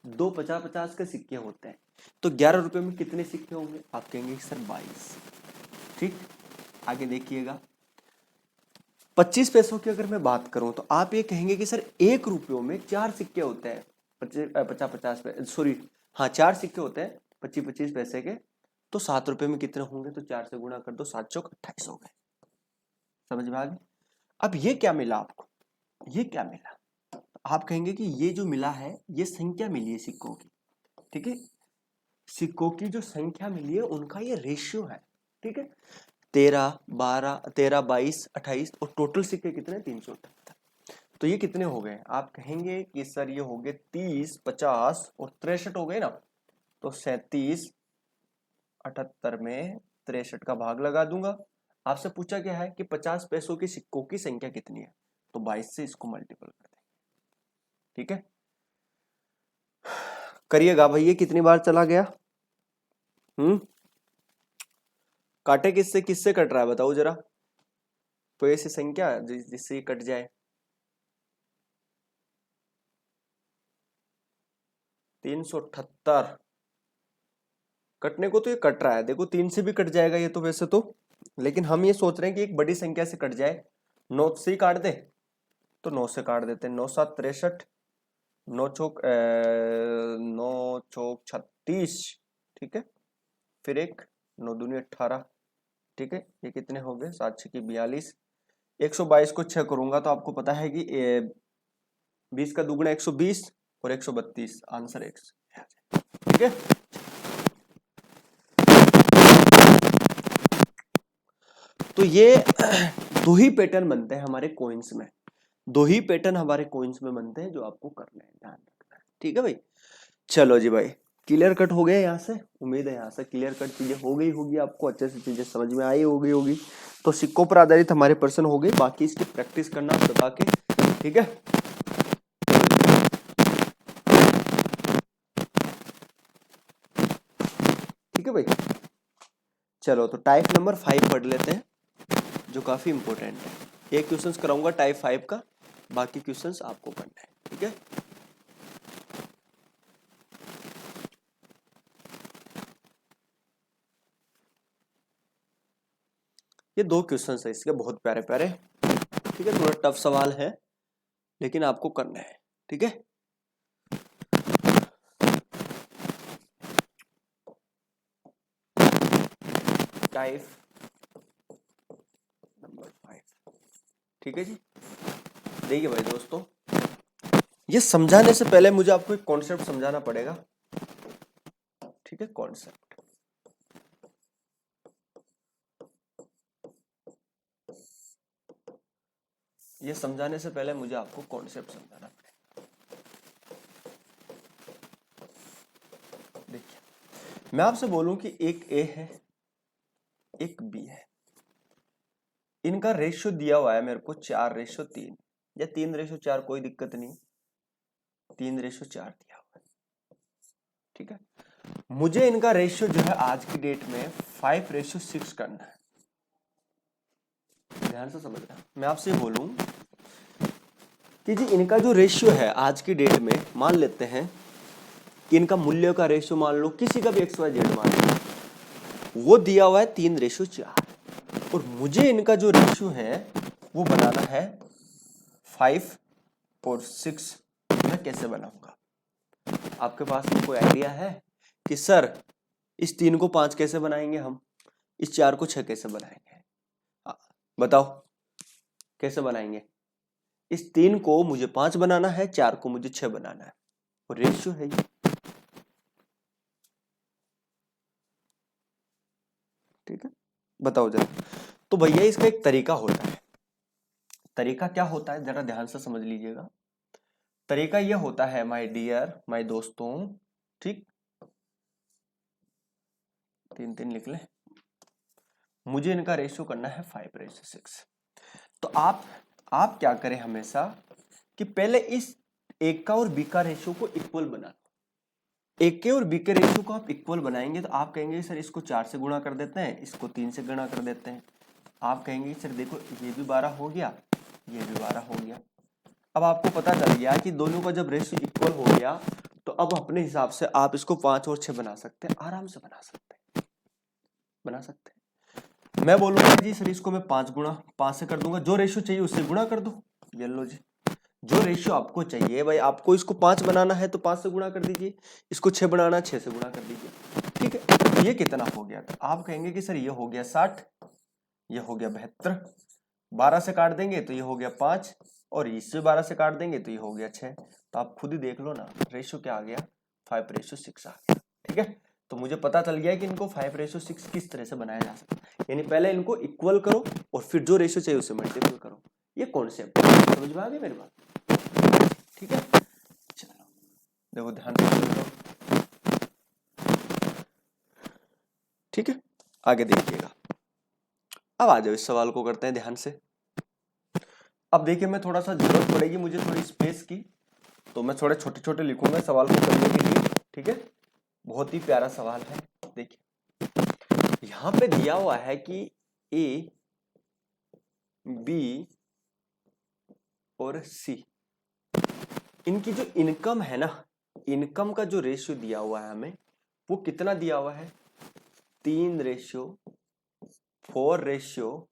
2 50-50 के सिक्के होते हैं, तो 11 रुपए में कितने सिक्के होंगे? आप कहेंगे सर 22, ठीक। आगे देखिएगा, 25 पैसों की अगर मैं बात करूं तो आप ये कहेंगे कि सर 1 रुपये में 4 सिक्के होते हैं, 50 सॉरी हाँ 4 सिक्के होते हैं 25-25 पैसे के, तो 7 रुपए में कितने होंगे? तो 4 से गुणा कर दो, 7 चौक 28 हो गए। समझ में आ गई? अब ये क्या मिला आपको? ये क्या मिला? आप कहेंगे कि ये जो मिला है ये संख्या मिली है सिक्कों की, ठीक है। सिक्कों की जो संख्या मिली है उनका ये रेशियो है, ठीक है। 13, 12, 13, 22, 28 और टोटल सिक्के कितने? 378। तो ये कितने हो गए? आप कहेंगे कि सर ये हो गए 30, 50 और 63 हो गए ना। तो 37, 78 में 63 का भाग लगा दूंगा। आपसे पूछा क्या है कि 50 पैसों के सिक्कों की संख्या कितनी है, तो 22 से इसको मल्टीपल कर देंगे, ठीक है। करिएगा भाई, ये कितनी बार चला गया? काटे किससे किससे कट रहा है बताओ जरा, कोई ऐसी संख्या जिससे कट जाए? 378 कटने को तो ये कट रहा है, देखो 3 से भी कट जाएगा ये तो वैसे तो, लेकिन हम ये सोच रहे हैं कि एक बड़ी संख्या से कट जाए। 9 से ही काट दे, तो 9 से काट देते हैं। 9 7 63, 9 चौक 36, ठीक है। फिर एक 9 दूनी 18, ठीक है। ये कितने हो गए? 7 6 की 42। 122 को 6 करूंगा तो आपको पता है कि 20 का दुगुना 120 और 132, आंसर x, ठीक है। तो ये दो ही पैटर्न बनते हैं हमारे कॉइन्स में, दो ही पैटर्न हमारे कॉइन्स में बनते हैं जो आपको करना है, ध्यान रखना है, ठीक है भाई। चलो जी भाई, क्लियर कट हो गया यहाँ से? उम्मीद है यहाँ से क्लियर कट चीजें हो गई होगी, आपको अच्छे से चीजें समझ में आई होगी। तो सिक्कों पर आधारित हमारे प्रश्न हो गए, बाकी इसकी प्रैक्टिस करना बता के, ठीक है। ठीक है भाई, चलो तो टाइप नंबर 5 पढ़ लेते हैं, जो काफी इंपॉर्टेंट है। एक क्वेश्चंस कराऊंगा टाइप 5 का, बाकी क्वेश्चंस आपको करना है, ठीक है। ये 2 क्वेश्चंस है इसके, बहुत प्यारे प्यारे, ठीक है। थोड़ा टफ सवाल है लेकिन आपको करना है, ठीक है। टाइप नंबर 5, ठीक है जी। देखिए भाई दोस्तों, ये समझाने से पहले मुझे आपको एक कॉन्सेप्ट समझाना पड़ेगा, ठीक है। कॉन्सेप्ट, ये समझाने से पहले मुझे आपको कॉन्सेप्ट समझाना पड़ेगा। देखिए, मैं आपसे बोलूं कि एक ए है, एक बी है, इनका रेशियो दिया हुआ है मेरे को 4:3 या 3:4, कोई दिक्कत नहीं, 3:4 दिया हुआ है, ठीक है। मुझे इनका रेशियो जो है आज की डेट में 5:6 करना है। ध्यान से समझना, मैं आपसे बोलूं कि जी इनका जो रेशियो है आज की डेट में, मान लेते हैं कि इनका मूल्य का रेशियो मान लो किसी का भी XYZ मान लो, वो दिया हुआ है 3:4 और मुझे इनका जो रेशियो है वो बनाना है 5 और 6। मैं कैसे बनाऊंगा? आपके पास कोई आइडिया है कि सर इस 3 को 5 कैसे बनाएंगे, हम इस 4 को 6 कैसे बनाएंगे? बताओ कैसे बनाएंगे? इस 3 को मुझे 5 बनाना है, 4 को मुझे 6 बनाना है और रेशियो है ये। ठीक है, बताओ जरा। तो भैया इसका एक तरीका होता है। तरीका क्या होता है जरा ध्यान से समझ लीजिएगा। तरीका यह होता है माय डियर, माय दोस्तों, ठीक, 3 लिख लें। मुझे इनका रेशियो करना है 5:6। तो आप क्या करें हमेशा कि पहले इस एक का और बी का रेशियो को इक्वल बना लो। एक के और बी के रेशियो को आप इक्वल बनाएंगे तो आप कहेंगे सर इसको 4 से गुणा कर देते हैं, इसको 3 से गुणा कर देते हैं। आप कहेंगे सर देखो ये भी 12 हो गया, ये भी 12 हो गया। अब आपको पता चल गया कि दोनों का जब रेशियो इक्वल हो गया तो अब अपने हिसाब से आप इसको 5 और 6 बना सकते हैं, आराम से बना सकते हैं। मैं बोलूंगा जी सर इसको मैं 5 से कर दूंगा, जो रेशियो चाहिए उससे गुणा कर दो। ये लो जी, जो रेशियो आपको चाहिए भाई, आपको इसको 5 बनाना है तो 5 से गुणा कर दीजिए, इसको 6 बनाना 6 से गुणा कर दीजिए। ठीक है, ये कितना हो गया? तो आप कहेंगे कि सर ये हो गया 60, ये हो गया 72, 12 से काट देंगे तो ये हो गया 5 और इससे 12 से काट देंगे तो ये हो गया 6। तो आप खुद ही देख लो ना, रेशियो क्या आ गया? 5:6 आ गया। ठीक है, तो मुझे पता चल गया कि इनको 5:6 किस तरह से बनाया जा सकता है। यानी पहले इनको इक्वल करो और फिर जो रेशियो चाहिए उससे मल्टीपल करो। ये कॉन्सेप्ट समझ में आ गया मेरी बात? ठीक है, चलो देखो ध्यान से, ठीक है, आगे देखिएगा। अब आ जाओ इस सवाल को करते हैं ध्यान से। अब देखिए मैं थोड़ा सा जरूरत पड़ेगी मुझे थोड़ी स्पेस की, तो मैं थोड़े छोटे छोटे लिखूंगा सवाल को करने के लिए। ठीक है, बहुत ही प्यारा सवाल है। देखिए यहां पे दिया हुआ है कि ए, बी और सी, इनकी जो इनकम है ना, इनकम का जो रेशियो दिया हुआ है हमें, वो कितना दिया हुआ है? 3:4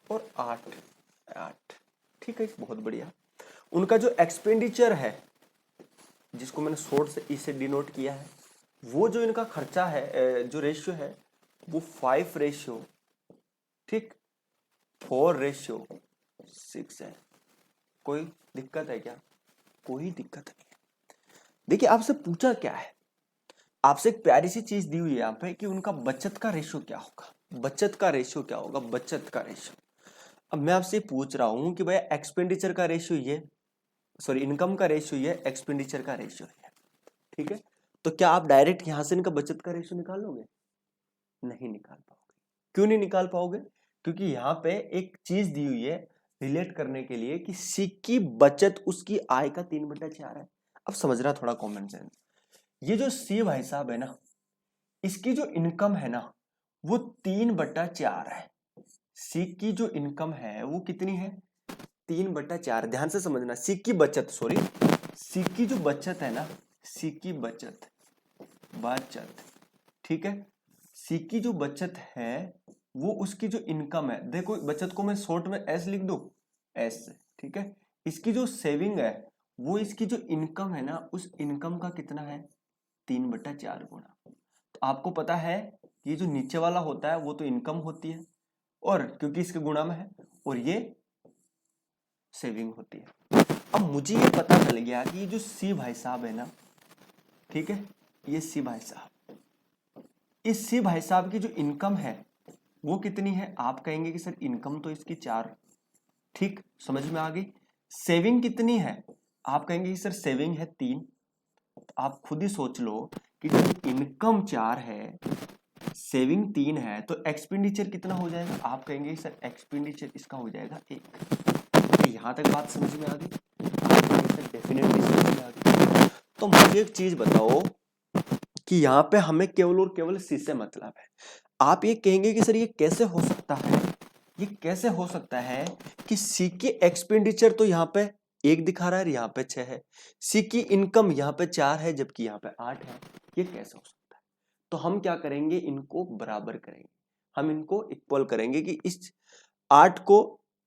और 8। ठीक है, बहुत बढ़िया। उनका जो एक्सपेंडिचर है, जिसको मैंने शॉर्ट से ई से डिनोट किया है, वो जो इनका खर्चा है, जो रेशियो है वो 5:4 है। कोई दिक्कत है क्या? कोई दिक्कत नहीं है। देखिए आपसे पूछा क्या है, आपसे एक प्यारी सी चीज दी हुई है यहाँ पे कि उनका बचत का रेशियो क्या होगा। बचत का रेशियो क्या होगा? बचत का रेशियो। अब मैं आपसे पूछ रहा हूं कि भाई एक्सपेंडिचर का रेशियो ये, सॉरी इनकम का रेशियो ये, एक्सपेंडिचर का रेशियो है। ठीक है, तो क्या आप डायरेक्ट यहां से इनका बचत का रेशियो निकाल लोगे? नहीं निकाल पाओगे। क्यों नहीं निकाल पाओगे? क्योंकि यहाँ पे एक चीज दी हुई है रिलेट करने के लिए कि सी की बचत उसकी आय का 3/4 है। अब समझना थोड़ा कॉमन सेंस। ये जो सी भाई साहब है ना, इसकी जो इनकम है ना वो 3/4 है। सी की जो इनकम है वो कितनी है? 3/4। ध्यान से समझना, सी की बचत, सॉरी सी की जो बचत है ना, सी की बचत, ठीक है, सी की जो बचत है वो उसकी जो इनकम है, देखो बचत को मैं शॉर्ट में एस लिख दूं, एस। ठीक है, इसकी जो सेविंग है वो इसकी जो इनकम है ना, उस इनकम का कितना है? 3/4 गुना। तो आपको पता है ये जो नीचे वाला होता है वो तो इनकम होती है, और क्योंकि इसके गुणा में है, और ये सेविंग होती है। अब मुझे ये पता चल गया कि ये जो सी भाई साहब है ना, ठीक है, ये सी भाई साहब, इस सी भाई साहब की जो इनकम है वो कितनी है? आप कहेंगे कि सर इनकम तो इसकी 4, ठीक, समझ में आ गई। सेविंग कितनी है? आप कहेंगे कि सर सेविंग है 3। तो आप खुद ही सोच लो कि जब इनकम 4 है, सेविंग 3 है, तो एक्सपेंडिचर कितना हो जाएगा? आप कहेंगे सर एक्सपेंडिचर इसका हो जाएगा 1। यहां तक बात समझ में आ गई? डेफिनेटली समझ में आ गई। तो मुझे एक चीज बताओ कि यहाँ पे हमें केवल और केवल सी से मतलब है। आप ये कहेंगे कि सर ये कैसे हो सकता है? ये कैसे हो सकता है कि सी की एक्सपेंडिचर तो यहाँ पे 1 दिखा रहा है, यहाँ पे 6 है, सी की इनकम यहाँ पे 4 है जबकि यहाँ पे 8 है, ये कैसे हो सकता है? तो हम क्या करेंगे, इनको बराबर करेंगे, हम इनको इक्वल करेंगे कि इस 8 को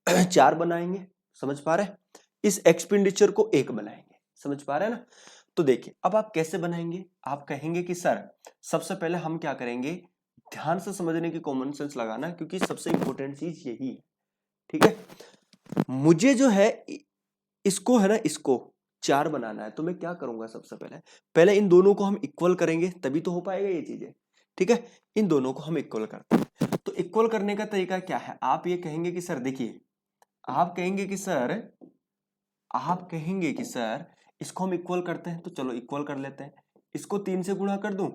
4 बनाएंगे, समझ पा रहे हैं, इस एक्सपेंडिचर को 1 बनाएंगे, समझ पा रहे हैं ना। तो देखिए अब आप कैसे बनाएंगे, आप कहेंगे कि सर सबसे पहले हम क्या करेंगे, ध्यान से समझने की, कॉमन सेंस लगाना, क्योंकि सबसे इंपॉर्टेंट चीज यही है, ठीक है। मुझे जो है इसको है ना, इसको 4 बनाना है, तो मैं क्या करूंगा, सबसे पहले इन दोनों को हम इक्वल करेंगे, तभी तो हो पाएगा ये चीजें, ठीक है। इन दोनों को हम इक्वल करते हैं, तो इक्वल करने का तरीका क्या है, आप ये कहेंगे कि सर देखिए, आप कहेंगे कि सर इसको हम इक्वल करते हैं, तो चलो इक्वल कर लेते हैं, इसको 3 से गुणा कर दूं,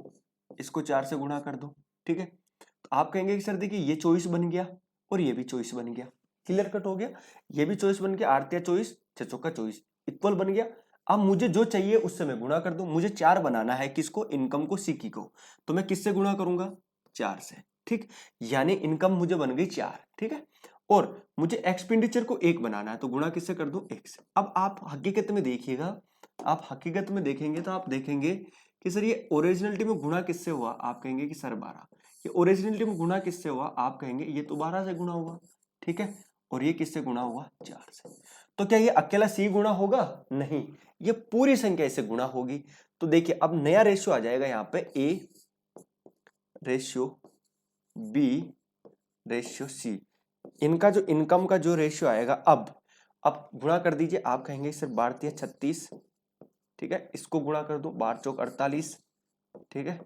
इसको 4 से गुणा कर दूं, ठीक है। तो आप कहेंगे कि सर देखिए ये 24 बन गया और ये भी 24 बन गया, क्लियर कट हो गया, ये भी 24 बन गया, 8 या 24, 6 चौका 24, इक्वल बन गया। अब मुझे जो चाहिए उससे मैं गुणा कर दूं, मुझे 4 बनाना है, किसको, इनकम को, सिक्की को, तो मैं किससे गुणा करूंगा, 4 से, ठीक, यानी इनकम मुझे बन गई 4, ठीक है। और मुझे एक्सपेंडिचर को 1 बनाना है, तो गुणा किससे कर दूं, 1 से। अब आप हकीकत में देखिएगा, आप हकीकत में देखेंगे तो आप देखेंगे कि सर ये ओरिजिनलिटी में गुणा किससे हुआ, आप कहेंगे कि सर 12, ये ओरिजिनलिटी में गुणा किससे हुआ, आप कहेंगे ये तो 12 से गुणा हुआ, ठीक है, और ये किससे गुणा हुआ, 4 से। तो क्या ये अकेला सी गुणा होगा, नहीं, ये पूरी संख्या इससे गुणा होगी। तो देखिए अब नया रेशियो आ जाएगा यहाँ पे, A ratio B ratio C, इनका जो इनकम का जो रेशियो आएगा, अब गुणा कर दीजिए, आप कहेंगे सर 12 36, ठीक है, इसको गुणा कर दो, 12 चौक 48, ठीक है,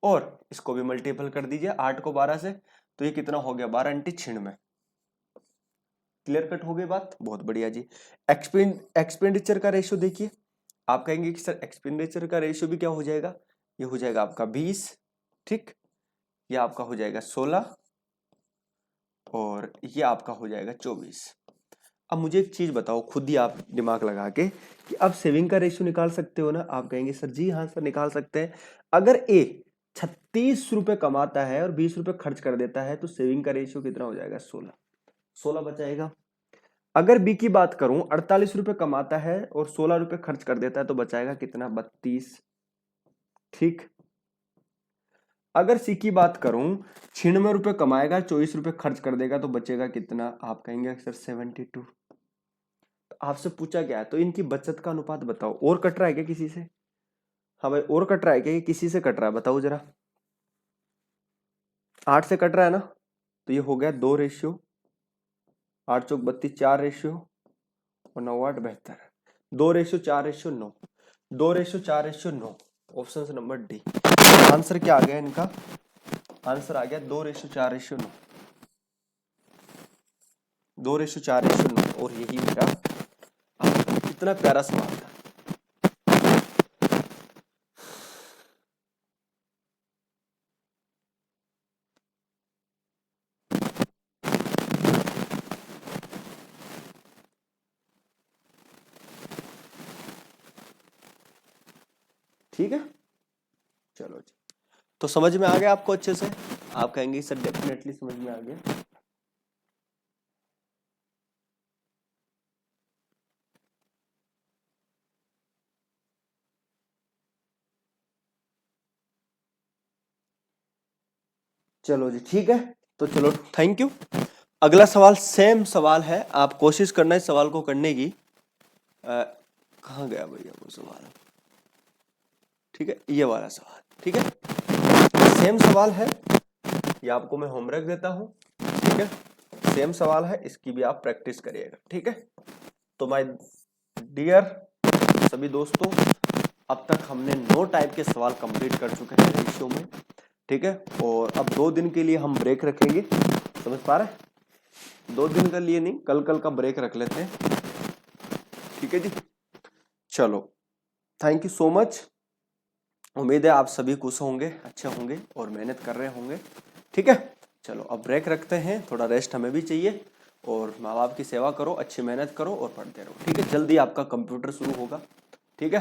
और इसको भी मल्टीपल कर दीजिए 8 को 12 से, तो ये कितना हो गया, 12 × 96, क्लियर कट हो गई बात, बहुत बढ़िया जी। एक्सपेंडिचर का रेशियो देखिए, आप कहेंगे कि सर एक्सपेंडिचर का रेशियो भी क्या हो जाएगा, ये हो जाएगा आपका 20, ठीक, ये आपका हो जाएगा 16, और ये आपका हो जाएगा 24। अब मुझे एक चीज बताओ, खुद ही आप दिमाग लगा के, कि अब सेविंग का रेशियो निकाल सकते हो ना, आप कहेंगे सर जी हाँ सर निकाल सकते हैं। अगर ए 36 रुपए कमाता है और 20 रुपए खर्च कर देता है, तो सेविंग का रेशियो कितना हो जाएगा, 16 बचाएगा। अगर बी की बात करूं, 48 रुपए कमाता है और 16 रुपए खर्च कर देता है, तो बचाएगा कितना, 32, ठीक। अगर सी की बात करूं, 96 रुपए कमाएगा, 24 रुपए खर्च कर देगा, तो बचेगा कितना, आप कहेंगे सर 72। तो आपसे पूछा गया है, तो इनकी बचत का अनुपात बताओ, और कट रहा है क्या किसी से, हाँ भाई और कट रहा है क्या, ये किसी से कट रहा है, बताओ जरा, 8 से कट रहा है ना, तो ये हो गया 2 रेशियो, 8 चौक 32, 4 रेशियो, और 9 8 72, 2 ratio 4 ratio 9, 2 ratio 4 ratio 9, option number D. Answer क्या आ गया इनका, आंसर आ गया 2 रेशियो 4 रेशियो 9, 2 रेशियो 4 रेशियो 9, और यही मेरा कितना प्यारा सवाल था। ठीक है, चलो जी, तो समझ में आ गया आपको अच्छे से, आप कहेंगे सर डेफिनेटली समझ में आ गया। चलो जी ठीक है, तो चलो थैंक यू। अगला सवाल सेम सवाल है, आप कोशिश करना इस सवाल को करने की। कहाँ गया भैया वो सवाल, ठीक है, ये वाला सवाल, ठीक है, सेम सवाल है, ये आपको मैं होमवर्क देता हूँ, ठीक है, सेम सवाल है, इसकी भी आप प्रैक्टिस करिएगा, ठीक है। तो माय डियर सभी दोस्तों, अब तक हमने 9 टाइप के सवाल कंप्लीट कर चुके हैं रेशियो में, ठीक है, और अब 2 दिन के लिए हम ब्रेक रखेंगे, समझ पा रहे हैं, 2 दिन के लिए नहीं, कल का ब्रेक रख लेते हैं, ठीक है जी। चलो थैंक यू सो मच, उम्मीद है आप सभी खुश होंगे, अच्छे होंगे और मेहनत कर रहे होंगे, ठीक है। चलो अब ब्रेक रखते हैं, थोड़ा रेस्ट हमें भी चाहिए, और माँ बाप की सेवा करो, अच्छी मेहनत करो और पढ़ते रहो, ठीक है। जल्दी आपका कंप्यूटर शुरू होगा, ठीक है,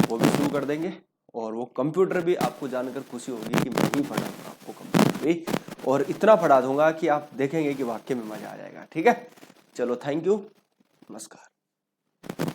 वो भी शुरू कर देंगे, और वो कंप्यूटर भी आपको जानकर खुशी होगी कि मैं ही पढ़ा दूंगा आपको कंप्यूटर भी, और इतना पढ़ा दूंगा कि आप देखेंगे कि वाकई में मजा आ जाएगा, ठीक है। चलो थैंक यू, नमस्कार।